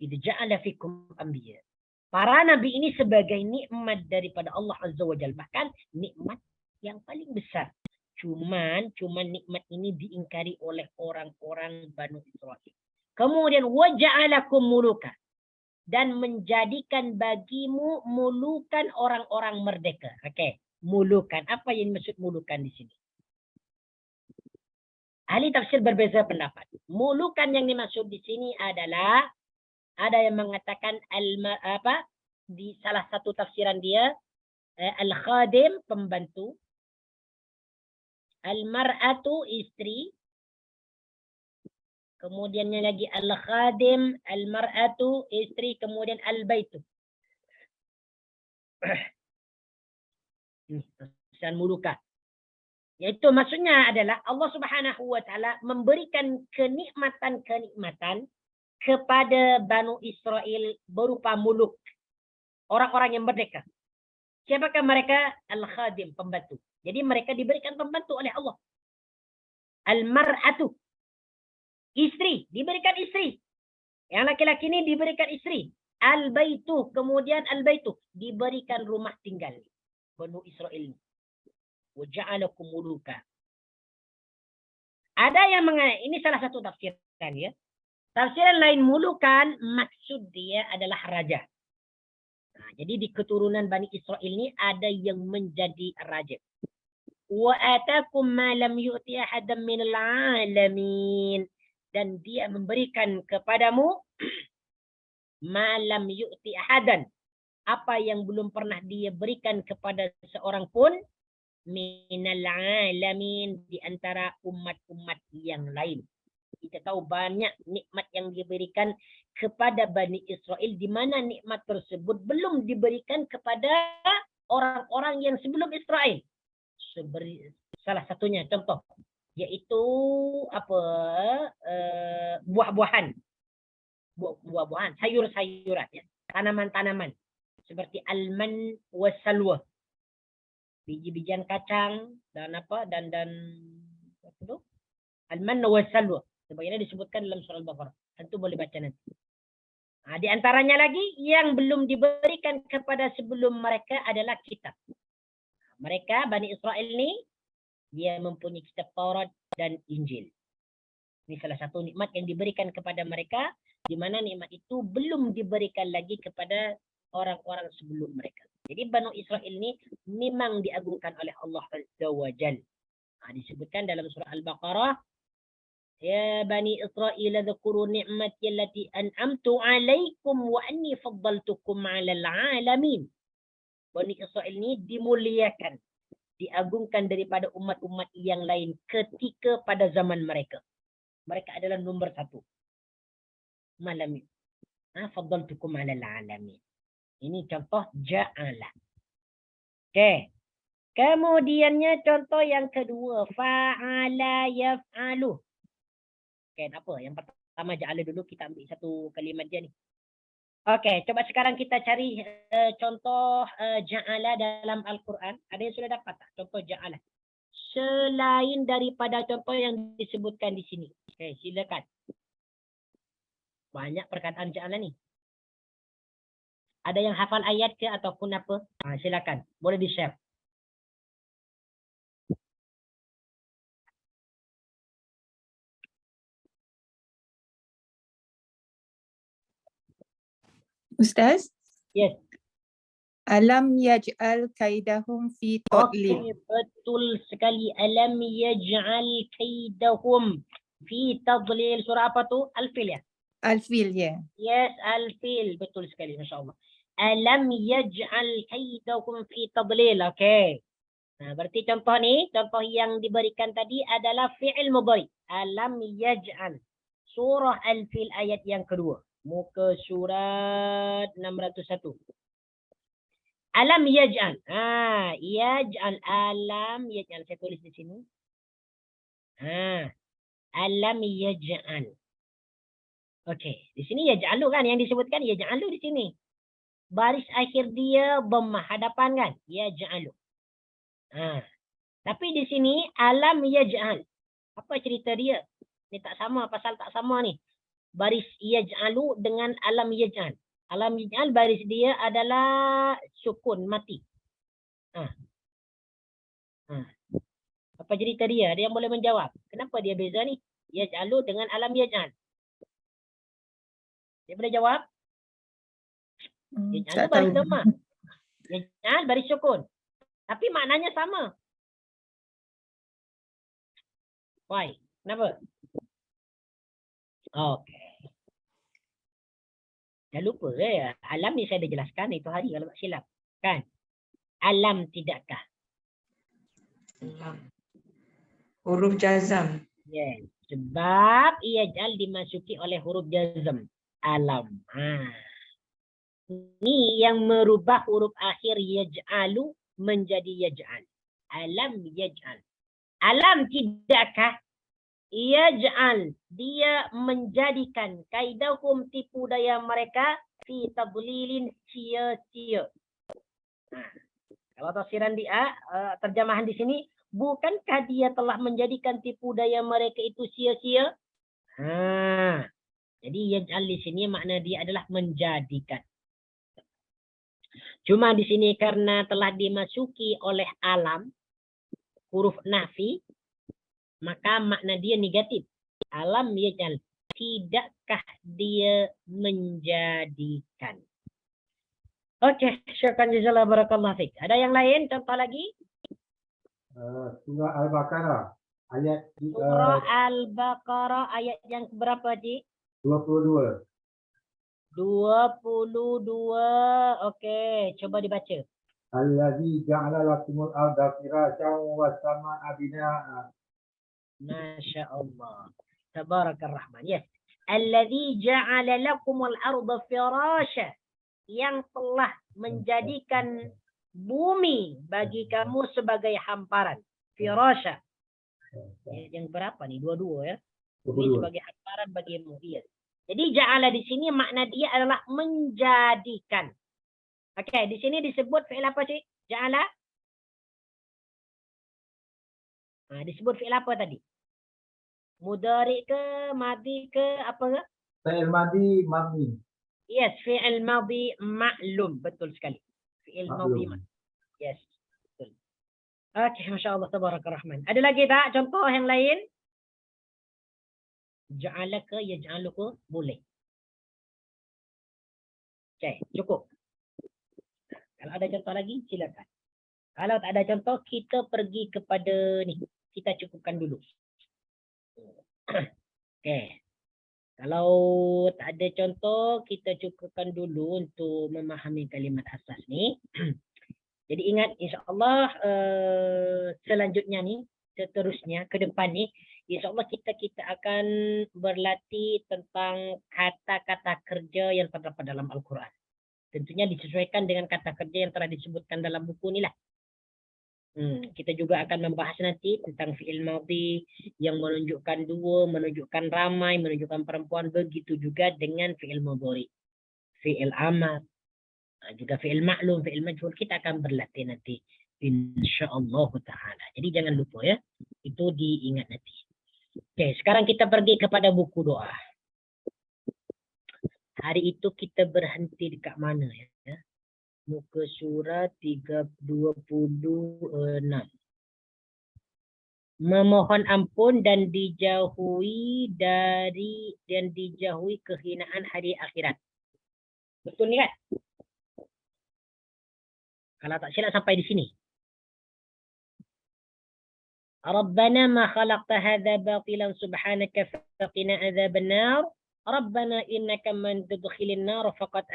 Idza ja'ala fikum anbiya. Para nabi ini sebagai nikmat daripada Allah Azza wa Jalla, bahkan nikmat yang paling besar. Cuman nikmat ini diingkari oleh orang-orang Banu Israil. Kemudian waja'alakum muluka, dan menjadikan bagimu mulukan orang-orang merdeka. Oke, mulukan. Apa yang dimaksud mulukan di sini? Ahli tafsir berbeza pendapat. Mulukan yang dimaksud di sini adalah, ada yang mengatakan di salah satu tafsiran dia al-khadim, pembantu, al-mar'atu, istri, kemudiannya lagi al-khadim, al-mar'atu, istri, kemudian al-baitu. Dan muluka. Yaitu maksudnya adalah Allah Subhanahu wa taala memberikan kenikmatan-kenikmatan kepada Banu Israel berupa muluk. Orang-orang yang merdeka. Siapakah mereka? Al-khadim, pembantu. Jadi mereka diberikan pembantu oleh Allah. Al-mar'atu, istri, diberikan istri. Yang laki-laki ini diberikan istri. Al-baitu, kemudian al-baitu, diberikan rumah tinggal. Banu Israel ini. Waja'alakum muluka. Ada yang ini salah satu tafsiran ya. Tafsiran lain mulukan maksud dia adalah raja. Nah, jadi di keturunan Bani Israel ini ada yang menjadi raja. Wa atakum ma lam yu'ti ahadan minal alamin. Dan dia memberikan kepadamu ma lam yu'ti ahadan, apa yang belum pernah dia berikan kepada seorang pun minal alamin, di antara umat-umat yang lain. Kita tahu banyak nikmat yang diberikan kepada Bani Israel, di mana nikmat tersebut belum diberikan kepada orang-orang yang sebelum Israel. Salah satunya contoh yaitu buah-buahan, sayur-sayuran, ya. Tanaman-tanaman seperti alman wasalwa, biji-bijian kacang dan alman wasalwa, sebagaimana disebutkan dalam surah Al-Baqarah. Tentu boleh baca nanti. Nah, di antaranya lagi yang belum diberikan kepada sebelum mereka adalah kitab. Mereka Bani Israel ini dia mempunyai kitab Taurat dan Injil. Ini salah satu nikmat yang diberikan kepada mereka, di mana nikmat itu belum diberikan lagi kepada orang-orang sebelum mereka. Jadi Bani Israel ini memang diagungkan oleh Allah Azza wa Jalla. Disebutkan dalam surah Al-Baqarah, ya Bani Israel dzkuru ni'mati allati an'amtu 'alaikum wa anni faddaltukum 'alal 'alamin. Bani Israel ini dimuliakan, diagungkan daripada umat-umat yang lain ketika pada zaman mereka. Mereka adalah nomor satu. Malam ini. Faddaltukum 'alal 'alamin. Ini contoh ja'ala. Oke. Kemudiannya contoh yang kedua, fa'ala yaf'alu. Oke, apa? Yang pertama ja'ala dulu, kita ambil satu kalimat dia ni. Oke, coba sekarang kita cari contoh ja'ala dalam Al-Quran. Ada yang sudah dapat tak contoh ja'ala? Selain daripada contoh yang disebutkan di sini. Oke, silakan. Banyak perkataan ja'ala ni. Ada yang hafal ayat ke ataupun apa? Silakan, boleh di-share. Ustaz? Yes. Alam yaj'al kaidahum fi tadlil. Okey, betul sekali. Alam yaj'al kaidahum fi tadlil. Surah apa tu? Al-Fil ya? Al-Fil, ya. Yes, Al-Fil. Betul sekali, Masya Allah. Alam yaj'al kaidahum fi tadlil. Okey. Nah, berarti contoh ni, contoh yang diberikan tadi adalah fi'il mudhari. Alam yaj'al. Surah Al-Fil ayat yang kedua. Muka surat 601. Alam yaj'al. Yaj'al. Alam yaj'al. Saya tulis di sini. Alam yaj'al. Okey. Di sini yaj'alu kan. Yang disebutkan yaj'alu di sini. Baris akhir dia dhammah. Hadapan kan. Yaj'alu. Tapi di sini alam yaj'al. Apa cerita dia? Ini tak sama. Pasal tak sama ni. Baris yaj'alu dengan alam yaj'al. Alam yaj'al baris dia adalah sukun mati. Apa cerita dia? Dia yang boleh menjawab. Kenapa dia beza ni? Yaj'alu dengan alam yaj'al. Dia boleh jawab? Yaj'alu Tak baris tahu. dhammah. Yaj'al baris sukun. Tapi maknanya sama. Why? Kenapa? Okey. Jangan lupa alam ni saya dah jelaskan itu hari kalau tak silap. Kan? Alam tidakkah? Alam. Huruf jazam. Yes. Sebab yaj'al dimasuki oleh huruf jazm. Alam. Ini yang merubah huruf akhir yaj'alu menjadi yaj'al. Alam yaj'al. Alam tidakkah? Yaj'al. Dia menjadikan kaidahum tipu daya mereka fi tadlilin sia-sia. Kalau tafsiran dia, terjemahan di sini, bukankah dia telah menjadikan tipu daya mereka itu sia-sia? Jadi yaj'al di sini makna dia adalah menjadikan. Cuma di sini karena telah dimasuki oleh alam, huruf nafi, maka makna dia negatif. Alam yaj'al. Tidakkah dia menjadikan? Okey, syukran jazakallahu barakallahu fiik. Ada yang lain contoh lagi? Surah Al-Baqarah ayat Surah Al-Baqarah ayat yang berapa, Cik? 22. 22. Okey, coba dibaca. Allazi ja'ala lakumul arda firasyan was samaa'a binaa'a. Masya Allah. Tabarakar Rahman. Yes. Alladzi ja'ala lakumul arda firasya. Yang telah menjadikan bumi bagi kamu sebagai hamparan. Firasya. Yang berapa nih? 22 ya. Bumi sebagai hamparan bagimu. Yes. Jadi ja'ala di sini makna dia adalah menjadikan. Okey, di sini disebut fi'il apa sih? Ja'ala? Disebut fi'il apa tadi? Mudhari ke, madhi ke, apa ke? Fi'il madhi mabni. Yes, fi'il madhi ma'lum. Betul sekali. Fi'il madhi ma'lum. Yes, betul. Okey, Masya Allah, Tabarakar Rahman. Ada lagi tak contoh yang lain? Ja'ala ke, yaj'alu ke, boleh. Okey, cukup. Kalau ada contoh lagi, silakan. Kalau tak ada contoh, kita pergi kepada ni. Kita cukupkan dulu. Okey. Kalau tak ada contoh, kita cukupkan dulu untuk memahami kalimat asas ni. Jadi ingat, insya-Allah selanjutnya ni, seterusnya ke depan ni, insya-Allah kita akan berlatih tentang kata-kata kerja yang terdapat dalam Al-Quran. Tentunya disesuaikan dengan kata kerja yang telah disebutkan dalam buku ni lah. Kita juga akan membahas nanti tentang fi'il madhi yang menunjukkan dua, menunjukkan ramai, menunjukkan perempuan. Begitu juga dengan fi'il mudhari, fi'il amar, juga fi'il ma'lum, fi'il majhul. Kita akan berlatih nanti insyaallah ta'ala. Jadi jangan lupa ya, itu diingat nanti. Oke, sekarang kita pergi kepada buku doa. Hari itu kita berhenti dekat mana ya? Muka surat 26. Memohon ampun dan dijauhi kehinaan hari akhirat. Betul ni kan? Kalau tak silap sampai di sini. Rabbana ma khalaqta hadza batilan subhanaka faqina adzaban nar. Rabbana innaka man tudkhilin nar faqad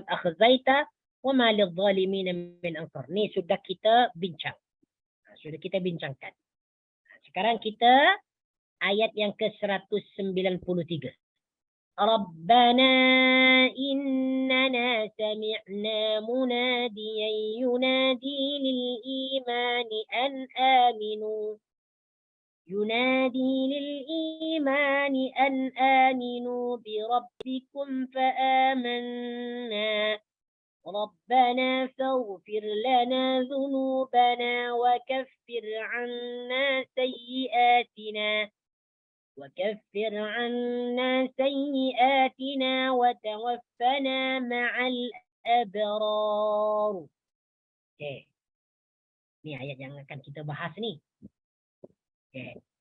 akhzaita wa ma lidh-dhalimin min ansar. Ni sudah kita bincang. Sudah kita bincangkan. Sekarang kita ayat yang ke-193. ربنا إننا سمعنا مناديا ينادي للإيمان أن آمنوا بربكم فآمنا ربنا فاغفر لنا ذنوبنا وكفر عنا سيئاتنا وتوفنا مع الأبرار. Ini ayat yang akan kita bahas ni.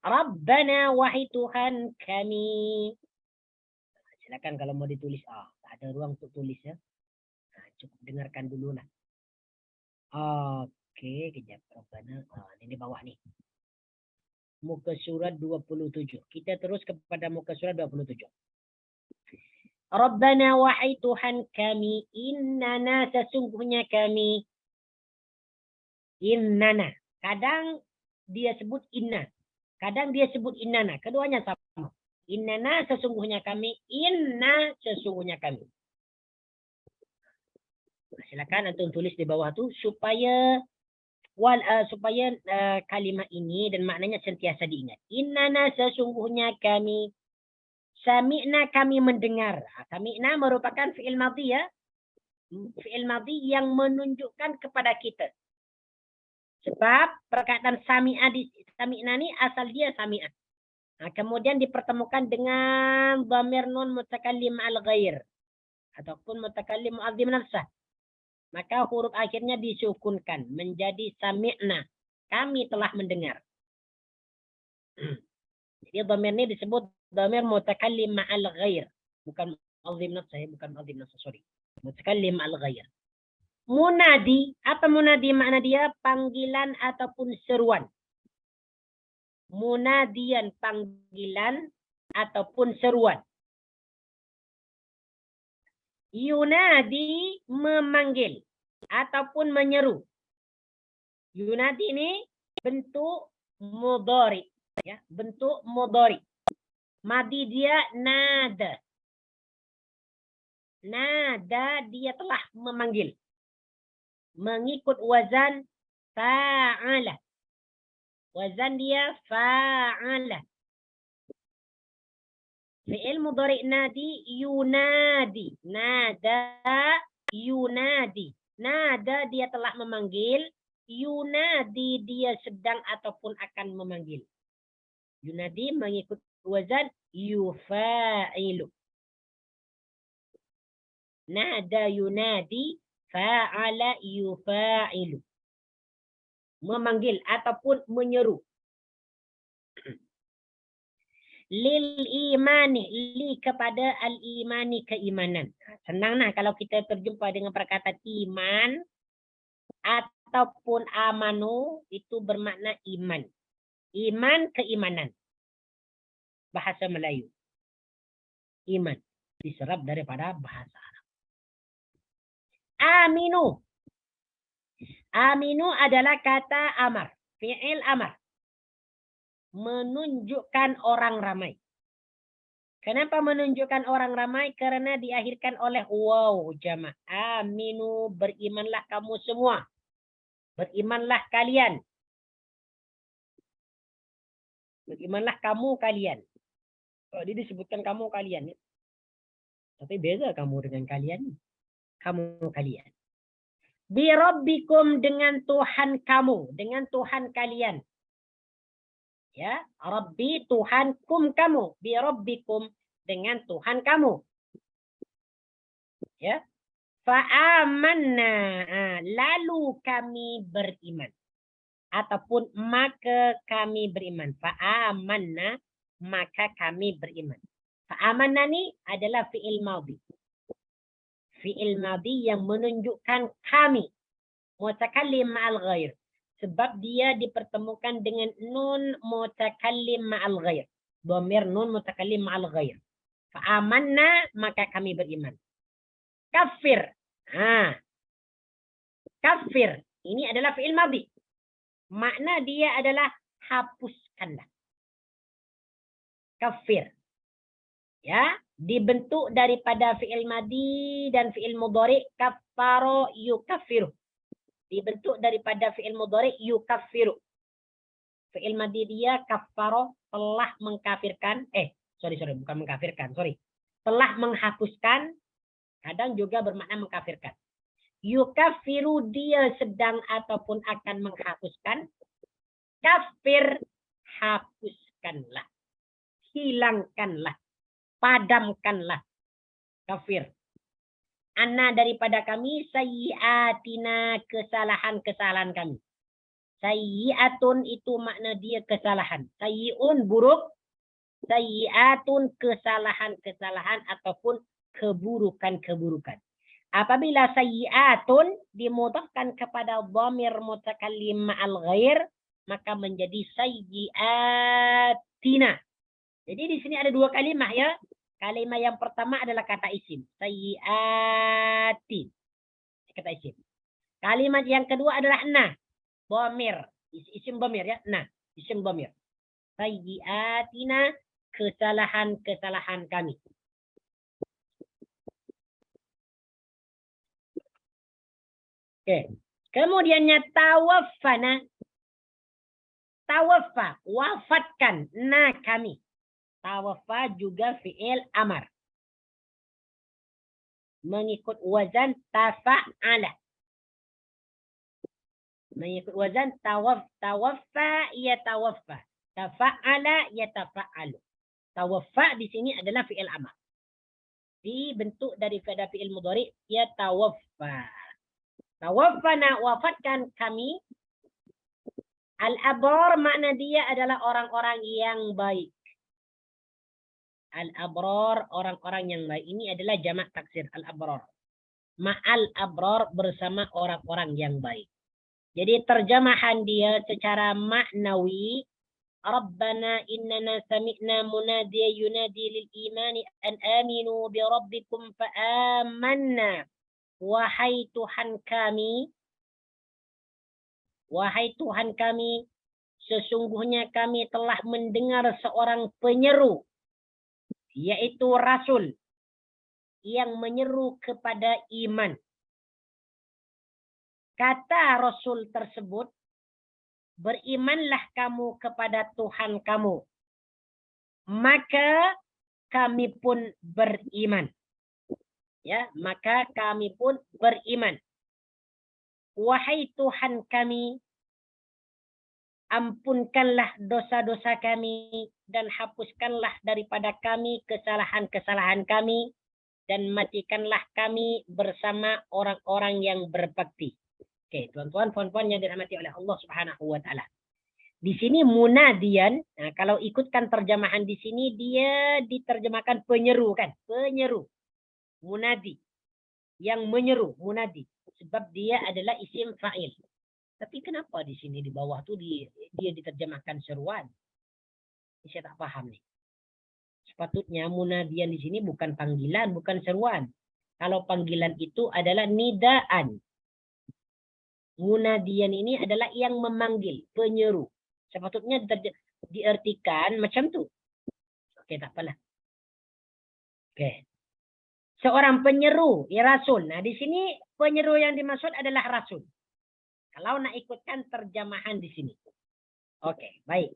Rabbana, wahai Tuhan kami. Silakan kalau mau ditulis. Tak ada ruang untuk tulis ya. Cukup dengarkan dulu lah. Okey, kejap. Rabbana. Ini bawah ni. Muka surat 27. Kita terus kepada muka surat 27. Rabbana, wahai Tuhan kami, innana, sesungguhnya kami. Innana. Kadang dia sebut inna. Kadang dia sebut innana. Keduanya sama. Innana, sesungguhnya kami. Inna, sesungguhnya kami. Silakan antum tulis di bawah tu supaya kalimat ini dan maknanya sentiasa diingat. Innana, sesungguhnya kami. Sami'na, kami mendengar. Sami'na merupakan fi'il madhi ya. Fi'il madhi yang menunjukkan kepada kita. Sebab perkataan sami'na ni asal dia sami'ah. Kemudian dipertemukan dengan dhamir nun mutakallim al-ghair ataupun mutakallim mu'azzim nafsah. Maka huruf akhirnya disukunkan menjadi sami'na. Kami telah mendengar. Jadi dhamir ini disebut dhamir mutakallim ma'al ghair. Bukan mu'azzim nafsah, bukan mu'azzim nafsah, sorry. Mutakallim ma'al ghair. Munadi, apa munadi makna dia? Panggilan ataupun seruan. Munadian, panggilan ataupun seruan. Yunadi, memanggil ataupun menyeru. Yunadi ini bentuk mudhari, ya, bentuk mudhari. Madi dia nada. Nada, dia telah memanggil. Mengikut wazan fa'ala. Wazan dia fa'ala. Fi'il mudhari nadi yunadi. Nada yunadi. Nada dia telah memanggil. Yunadi dia sedang ataupun akan memanggil. Yunadi mengikut wazan yufa'ilu. Nada yunadi fa'ala yufa'ilu. Memanggil ataupun menyeru. Lil imani, li kepada al-imani, keimanan. Senang nah kalau kita terjumpa dengan perkataan iman ataupun amanu, itu bermakna iman. Iman, keimanan. Bahasa Melayu. Iman. Diserap daripada bahasa Arab. Aminu. Aminu adalah kata amar. Fi'il amar. Menunjukkan orang ramai. Kenapa menunjukkan orang ramai? Karena diakhirkan oleh waw jama'. Aminu, berimanlah kamu semua. Berimanlah kalian. Berimanlah kamu kalian. Oh, dia disebutkan kamu kalian. Tapi beza kamu dengan kalian. Kamu kalian. Bi rabbikum, dengan Tuhan kamu. Dengan Tuhan kalian. Ya, Rabbi, Tuhankum kamu. Bi rabbikum, dengan Tuhan kamu. Ya. Fa'amanna, lalu kami beriman. Ataupun maka kami beriman. Fa'amanna, maka kami beriman. Fa'amanna ni adalah fi'il madhi. Fi'il madhi yang menunjukkan kami. Mutakallim ma'al ghair. Sebab dia dipertemukan dengan nun mutakallim ma'al ghair. Dhamir nun mutakallim ma'al ghair. Fa'amanna, maka kami beriman. Kafir. Kafir. Ini adalah fi'il madhi. Makna dia adalah hapuskanlah. Kafir. Ya, dibentuk daripada fi'il madi dan fi'il mudhari, kaffaro yukaffiru. Dibentuk daripada fi'il mudhari yukaffiru. Fi'il madi dia kaffaro, telah mengkafirkan, bukan mengkafirkan, telah menghapuskan, kadang juga bermakna mengkafirkan. Yukaffiru dia sedang ataupun akan menghapuskan, kafir hapuskanlah, hilangkanlah, padamkanlah, kafir. Anna daripada kami, sayyiatina kesalahan-kesalahan kami. Sayyiatun itu makna dia kesalahan. Sayyiun buruk, sayyiatun kesalahan-kesalahan ataupun keburukan-keburukan. Apabila sayyiatun dimudhafkan kepada dhamir mutakallim ma'al ghair, maka menjadi sayyiatina. Jadi di sini ada dua kalimat ya. Kalimat yang pertama adalah kata isim, sayyiatin. Kata isim. Kalimat yang kedua adalah na, dhamir. Isim dhamir ya, na, isim dhamir. Sayyiatina, kesalahan-kesalahan kami. Oke. Kemudiannya tawaffana. Tawaffa, wafatkan na kami. Tawaffa juga fi'il amar. Mengikut wazan tafa'ala. Mengikut wazan tawaffa yatawaffa. Tafa'ala yatafa'alu. Tawaffa di sini adalah fi'il amar. Dibentuk daripada fi'il mudhari yatawaffa. Tawaffana, wafatkan kami. Al-abrar makna dia adalah orang-orang yang baik. Al-abrar, orang-orang yang baik. Ini adalah jamak taksir al-abrar. Ma'al abrar, bersama orang-orang yang baik. Jadi terjemahan dia secara maknawi, Rabbana innana sami'na munadiya yunadi lil imani an aminu bi rabbikum fa amanna. Wahai Tuhan kami, sesungguhnya kami telah mendengar seorang penyeru, yaitu Rasul, yang menyeru kepada iman. Kata Rasul tersebut, berimanlah kamu kepada Tuhan kamu. Maka kami pun beriman. Ya, maka kami pun beriman. Wahai Tuhan kami, ampunkanlah dosa-dosa kami dan hapuskanlah daripada kami kesalahan-kesalahan kami dan matikanlah kami bersama orang-orang yang berbakti. Oke, tuan-tuan, puan-puan yang dirahmati oleh Allah Subhanahu wa taala. Di sini munadian, nah, kalau ikutkan terjemahan di sini dia diterjemahkan penyeru kan? Penyeru. Munadi. Yang menyeru, munadi. Sebab dia adalah isim fa'il. Tapi kenapa di sini di bawah tuh dia diterjemahkan seruan? Saya tak paham nih. Sepatutnya munadian di sini bukan panggilan, bukan seruan. Kalau panggilan itu adalah nidaan. Munadian ini adalah yang memanggil, penyeru. Sepatutnya diartikan macam tu. Oke, tak apalah. Oke. Seorang penyeru, ya Rasul. Nah, di sini penyeru yang dimaksud adalah Rasul. Kalau nak ikutkan terjemahan di sini. Oke, baik.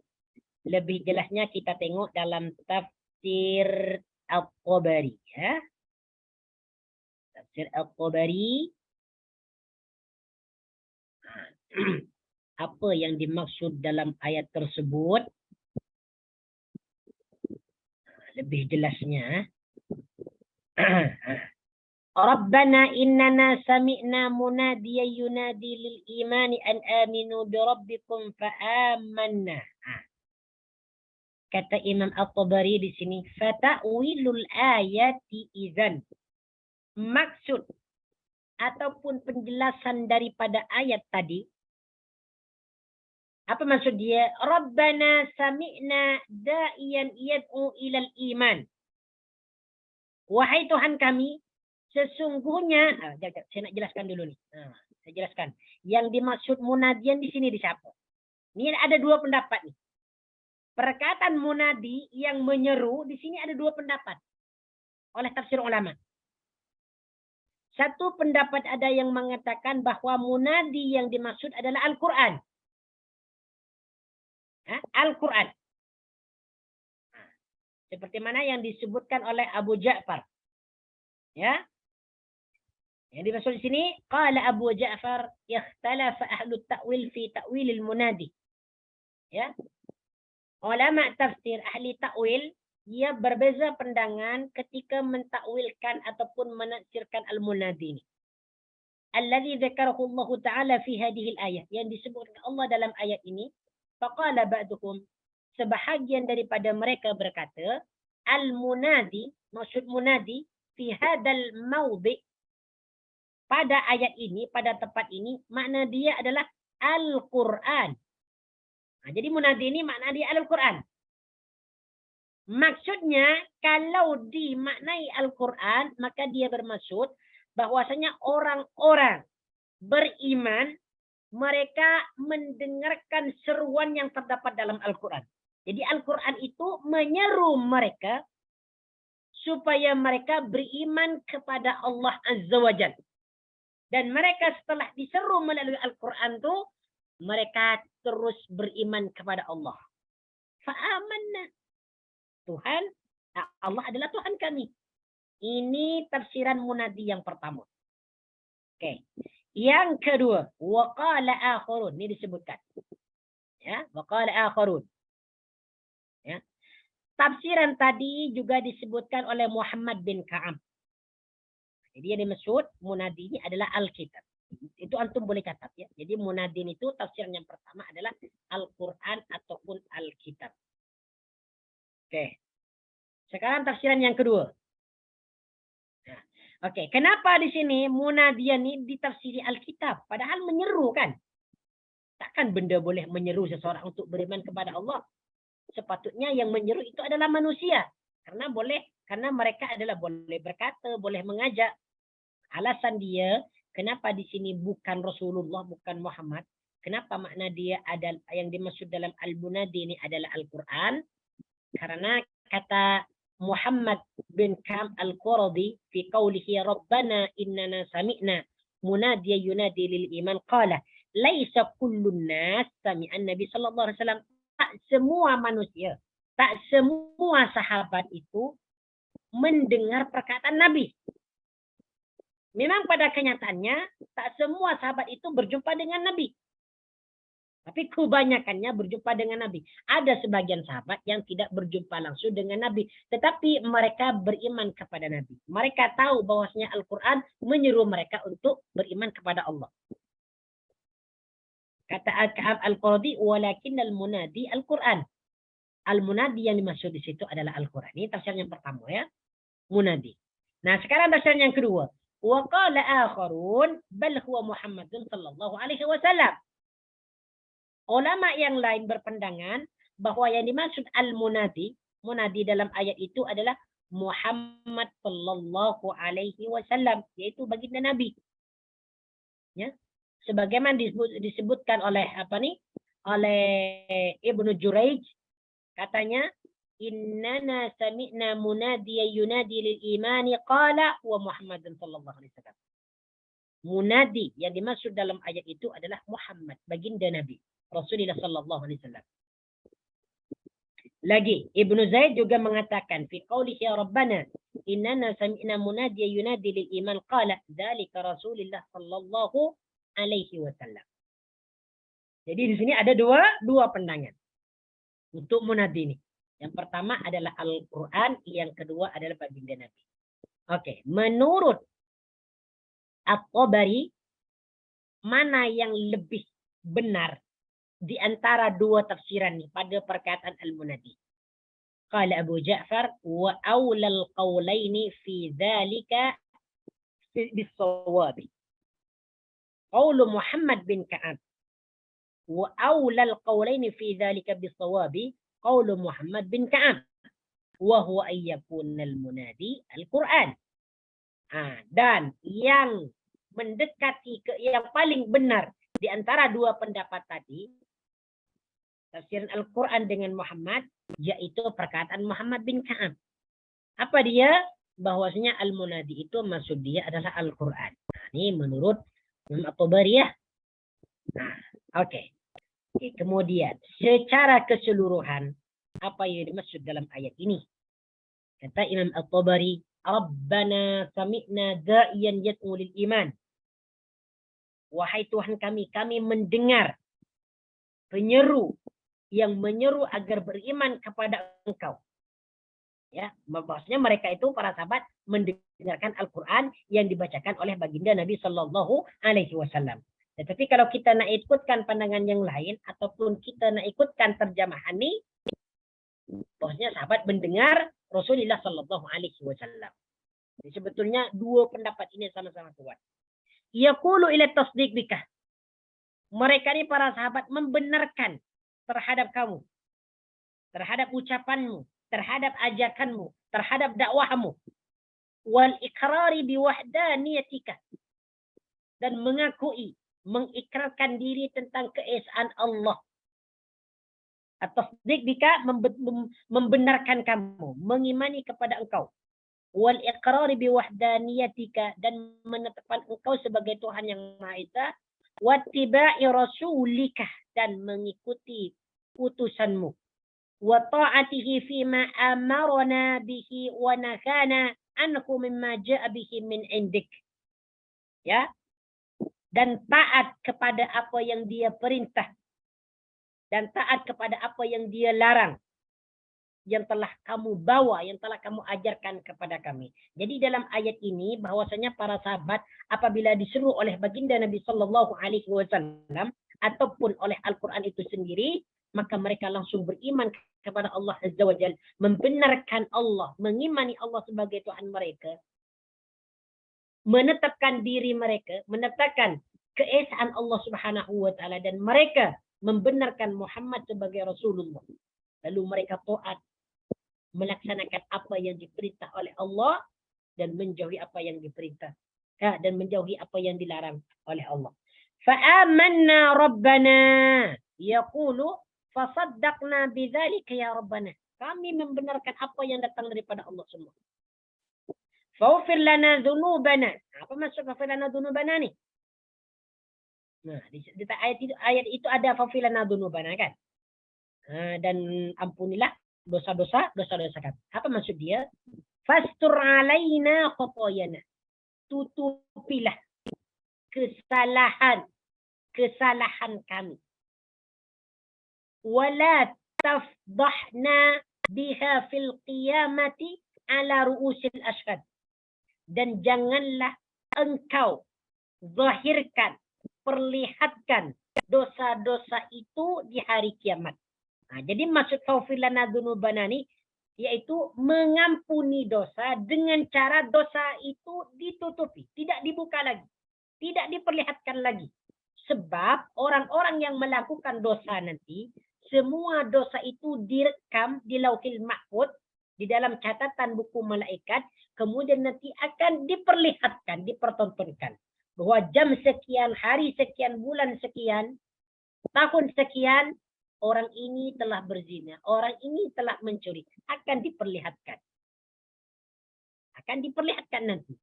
Lebih jelasnya kita tengok dalam tafsir Al-Tabari. Ya. Tafsir Al-Tabari. Apa yang dimaksud dalam ayat tersebut? Lebih jelasnya. Rabbana innana sami'na munadiyan yunadi lil imani an aminu bi rabbikum fa amanna. Kata Imam At-Tabari di sini, fata'wilul ayati idzan. Maksud ataupun penjelasan daripada ayat tadi, apa maksud dia? Rabbana sami'na da'iyan yad'u ilal iman. Wahai Tuhan kami, sesungguhnya, saya nak jelaskan dulu nih. Saya jelaskan. Yang dimaksud munadian di sini di siapa? Ini ada dua pendapat nih. Perkataan munadi yang menyeru di sini ada dua pendapat. oleh tafsir ulama. Satu pendapat ada yang mengatakan bahwa munadi yang dimaksud adalah Al-Quran. Al-Quran. Seperti mana yang disebutkan oleh Abu Ja'far. Ya. Yang dimaksud di sini, qala Abu Ja'far ikhtalafa ahlu ta'wil fi ta'wilil munadi. Ya. Ulama tafsir ahli ta'wil ia berbeza pandangan ketika mentakwilkan ataupun menafsirkan al-munadi ini. Alladzi dzakarahu Allah Ta'ala fi hadhihi al-ayah, yang disebutkan Allah dalam ayat ini. Faqala ba'duhum, sebahagian daripada mereka berkata, al-munadi, maksud munadi fi hadzal mawdi', pada ayat ini, pada tempat ini, makna dia adalah Al-Quran. Jadi munadi ini makna dia Al-Quran. Maksudnya, kalau dimaknai Al-Quran, maka dia bermaksud bahwasanya orang-orang beriman, mereka mendengarkan seruan yang terdapat dalam Al-Quran. Jadi Al-Quran itu menyeru mereka supaya mereka beriman kepada Allah Azza wa Jalla. Dan mereka setelah diseru melalui Al-Quran itu, mereka terus beriman kepada Allah. Fa'amanna. Tuhan, Allah adalah Tuhan kami. Ini tafsiran munadi yang pertama. Oke. Yang kedua, waqala akharun. Ini disebutkan. Ya, waqala akharun. Ya. Tafsiran tadi juga disebutkan oleh Muhammad bin Ka'ab. Jadi yang dimaksud munadi ini adalah Alkitab. Itu antum boleh catat ya. Jadi munadin itu tafsiran yang pertama adalah Al-Quran ataupun Alkitab. Oke. Sekarang tafsiran yang kedua. Nah, oke. Kenapa di sini munadian ini ditafsiri Alkitab? Padahal menyeru kan? Takkan benda boleh menyeru seseorang untuk beriman kepada Allah. Sepatutnya yang menyeru itu adalah manusia. Karena mereka adalah boleh berkata, boleh mengajak. Alasan dia, kenapa di sini bukan Rasulullah, bukan Muhammad? Kenapa makna dia ada yang dimaksud dalam Al-Munadi ini adalah Al-Quran? Karena kata Muhammad bin Ka'ab Al-Quradi fi qawlihi Rabbana innana sami'na munadiya yunadi lil iman qala laisa kullun nas sami'an Nabi sallallahu alaihi wasallam. Tak semua manusia, tak semua sahabat itu mendengar perkataan Nabi. Memang pada kenyataannya tak semua sahabat itu berjumpa dengan Nabi. Tapi kebanyakannya berjumpa dengan Nabi. Ada sebagian sahabat yang tidak berjumpa langsung dengan Nabi. Tetapi mereka beriman kepada Nabi. Mereka tahu bahwasanya Al-Quran menyeru mereka untuk beriman kepada Allah. Kata Al-Ka'ab Al-Quradi, walakin al-munadi Al-Quran. Al-munadi yang dimaksud di situ adalah Al-Quran. Ini tafsir yang pertama ya. Munadi. Nah sekarang tafsir yang kedua. Wa qala akharun bal huwa Muhammadun sallallahu alaihi wasallam. Ulama yang lain berpandangan bahwa yang dimaksud al-munadi, munadi dalam ayat itu adalah Muhammad sallallahu alaihi wasallam, yaitu baginda Nabi. Ya. Sebagaimana disebutkan oleh oleh Ibnu Jurayj, katanya innana sami'na munadiya yunadi lil imani qala wa Muhammadun sallallahu alaihi wasallam. Munadi yang dimaksud dalam ayat itu adalah Muhammad, baginda Nabi Rasulullah sallallahu alaihi wasallam. Lagi Ibnu Zaid juga mengatakan fi qaulihi Rabbana innana sami'na munadiya yunadi lil iman qala dzalika Rasulullah sallallahu alaihi wasallam. Jadi di sini ada dua pandangan untuk munadi ini. Yang pertama adalah Al-Quran, yang kedua adalah baginda Nabi. Oke, menurut At-Tabari, mana yang lebih benar di antara dua tafsiran ini pada perkataan Al-Munadi? Qala Abu Ja'far wa awlal qawlaini fi dzalika bis-shawabi. Qaulu Muhammad bin Ka'ab wa awlal qawlaini fi dzalika bis-shawabi qaulu Muhammad bin Ka'ab wa huwa ayyakunal munadi Al-Quran. Dan yang mendekati yang paling benar di antara dua pendapat tadi, tafsiran Al-Quran dengan Muhammad, yaitu perkataan Muhammad bin Ka'ab. Apa dia? bahwasanya al-munadi itu maksud dia adalah Al-Quran. Nah, ini menurut Imam At-Tabari ya. Nah, oke. Kemudian secara keseluruhan apa yang dimaksud dalam ayat ini? Kata Imam At-Tabari, Rabbana sami'na da'iyan yad'u lil iman. Wahai Tuhan kami mendengar penyeru yang menyeru agar beriman kepada Engkau. Ya, maksudnya mereka itu para sahabat mendengarkan Al-Quran yang dibacakan oleh baginda Nabi Sallallahu Alaihi Wasallam. Tetapi kalau kita nak ikutkan pandangan yang lain ataupun kita nak ikutkan terjemahan ini, maksudnya sahabat mendengar Rasulullah Sallallahu Alaihi Wasallam. Jadi sebetulnya dua pendapat ini sama-sama kuat. Yaqulu ila tasdiq bika. Mereka ini para sahabat membenarkan terhadap kamu, terhadap ucapanmu, terhadap ajakanmu, terhadap dakwahmu. Wal iqrari biwahdaniyatika. Dan mengakui, mengikrarkan diri tentang keesaan Allah. At-tasdiq bika membenarkan kamu, mengimani kepada engkau. Wal iqrari biwahdaniyatika, dan menetapkan engkau sebagai Tuhan yang Maha Esa. Wattiba'i rasulika, dan mengikuti utusanmu. Wa ta'atihi fima amarna bihi wa nahana anhu mimma ja'a bihi min indik. Ya. Dan taat kepada apa yang dia perintah. Dan taat kepada apa yang dia larang. Yang telah kamu bawa, yang telah kamu ajarkan kepada kami. Jadi dalam ayat ini bahwasanya para sahabat apabila disuruh oleh baginda Nabi Sallallahu Alaihi Wasallam ataupun oleh Al-Quran itu sendiri, maka mereka langsung beriman kepada Allah Azza wa Jalla, membenarkan Allah, mengimani Allah sebagai Tuhan mereka, menetapkan diri mereka, menetapkan keesaan Allah Subhanahu wa taala, dan mereka membenarkan Muhammad sebagai Rasulullah. Lalu mereka taat, melaksanakan apa yang diperintah oleh Allah dan menjauhi apa yang diperintah dan menjauhi apa yang dilarang oleh Allah. Fa'amanna rabbana yaqulu fasaddaqna bidzalika ya rabbana. Kami membenarkan apa yang datang daripada Allah semua. Faghfir lana dzunubana. Apa maksud faghfir lana dzunubana ni? Nah, di ayat itu ada faghfir lana dzunubana kan? Dan ampunilah dosa-dosa kami. Apa maksud dia? Fastur alaina khotoyana. Tutupilah kesalahan kami. Wala tafdahna biha fil qiyamati ala ru'usil ashhad. Dan janganlah engkau zahirkan, perlihatkan dosa-dosa itu di hari kiamat. Nah, jadi maksud faghfir lana dzunubana ini yaitu mengampuni dosa dengan cara dosa itu ditutupi, tidak dibuka lagi, tidak diperlihatkan lagi. Sebab orang-orang yang melakukan dosa nanti, semua dosa itu direkam di Lauhil Mahfuz, di dalam catatan buku malaikat, kemudian nanti akan diperlihatkan, dipertontonkan bahwa jam sekian, hari sekian, bulan sekian, tahun sekian, orang ini telah berzina, orang ini telah mencuri. Akan diperlihatkan. Akan diperlihatkan nanti.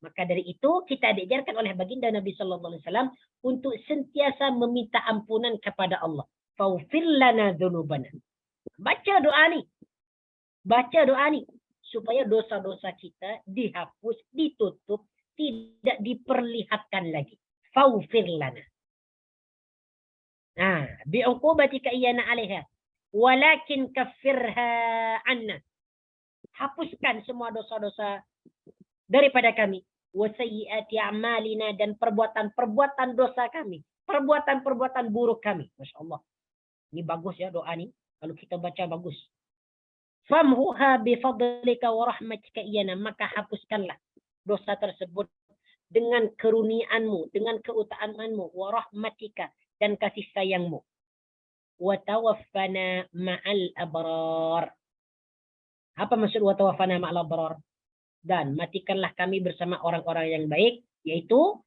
Maka dari itu kita diajarkan oleh baginda Nabi Sallallahu Alaihi Wasallam untuk sentiasa meminta ampunan kepada Allah. Faghfir lana dzunubana. Baca doa ni. Baca doa ni. Supaya dosa-dosa kita dihapus, ditutup, tidak diperlihatkan lagi. Faghfir lana. Bi'uqubatika iyana 'alaiha walakin kaffirha 'anna. Hapuskan semua dosa-dosa daripada kami, wa sayyiati a'malina, dan perbuatan-perbuatan dosa kami, perbuatan-perbuatan buruk kami. Masya-Allah. Ini bagus ya doa ni. Kalau kita baca bagus. Famhuha bi fadlika wa rahmatika iyana, maka hapuskanlah dosa tersebut dengan keruniaanmu, dengan keutamaanmu, wa rahmatika, dan kasih sayangmu. Wa tawaffana ma'al abrar. Apa maksud wa tawaffana ma'al abrar? Dan matikanlah kami bersama orang-orang yang baik, yaitu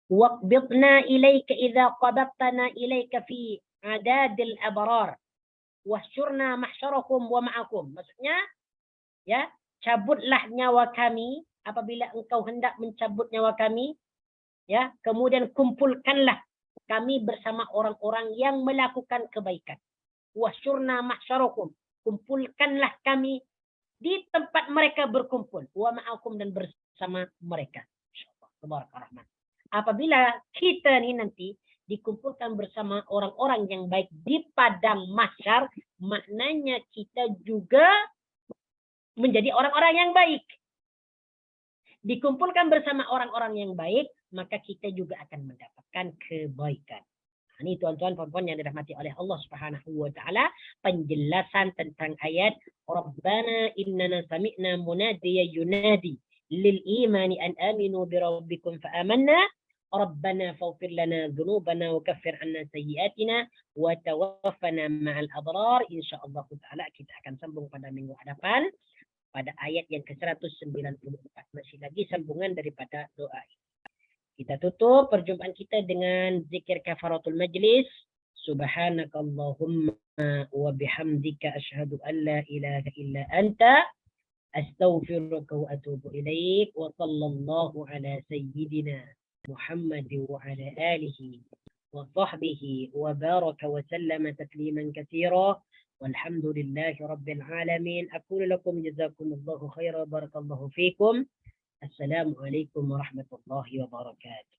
waqbidna ilaika idza qabadtana ilaika fi adadil abrar wahsyurna mahsyarakum wa ma'akum. Maksudnya ya, cabutlah nyawa kami apabila engkau hendak mencabut nyawa kami, ya, kemudian kumpulkanlah kami bersama orang-orang yang melakukan kebaikan. Wasyurna mahsyarakum, kumpulkanlah kami di tempat mereka berkumpul. Wa ma'akum, dan bersama mereka. Insyaallah, tabarakallah. Apabila kita ni nanti dikumpulkan bersama orang-orang yang baik di padang mahsyar, maknanya kita juga menjadi orang-orang yang baik. Dikumpulkan bersama orang-orang yang baik, maka kita juga akan mendapatkan kebaikan. Ini tuan-tuan puan-puan yang dirahmati oleh Allah Subhanahu wa taala, penjelasan tentang ayat Rabbana innana sami'na munadiyan yunadi lil imani an aminu bi rabbikum fa amanna Rabbana faghfir lana dhunubana wa kaffir 'anna sayyi'atina wa tawaffana ma'al abrar. Insyaallah taala kita akan sambung pada minggu hadapan pada ayat yang ke-194. Masih lagi sambungan daripada doa ini. Kita tutup perjumpaan kita dengan zikir kafaratul majlis. Subhanakallahumma wa bihamdika asyhadu an la ilaha illa anta astaghfiruka wa atubu ilaik. Wa sallallahu ala sayyidina Muhammad wa ala alihi wa sahbihi wa baraka wa sallama tasliman katsira. والحمد لله رب العالمين. أقول لكم جزاكم الله خيرا، بارك الله فيكم. السلام عليكم ورحمة الله وبركاته.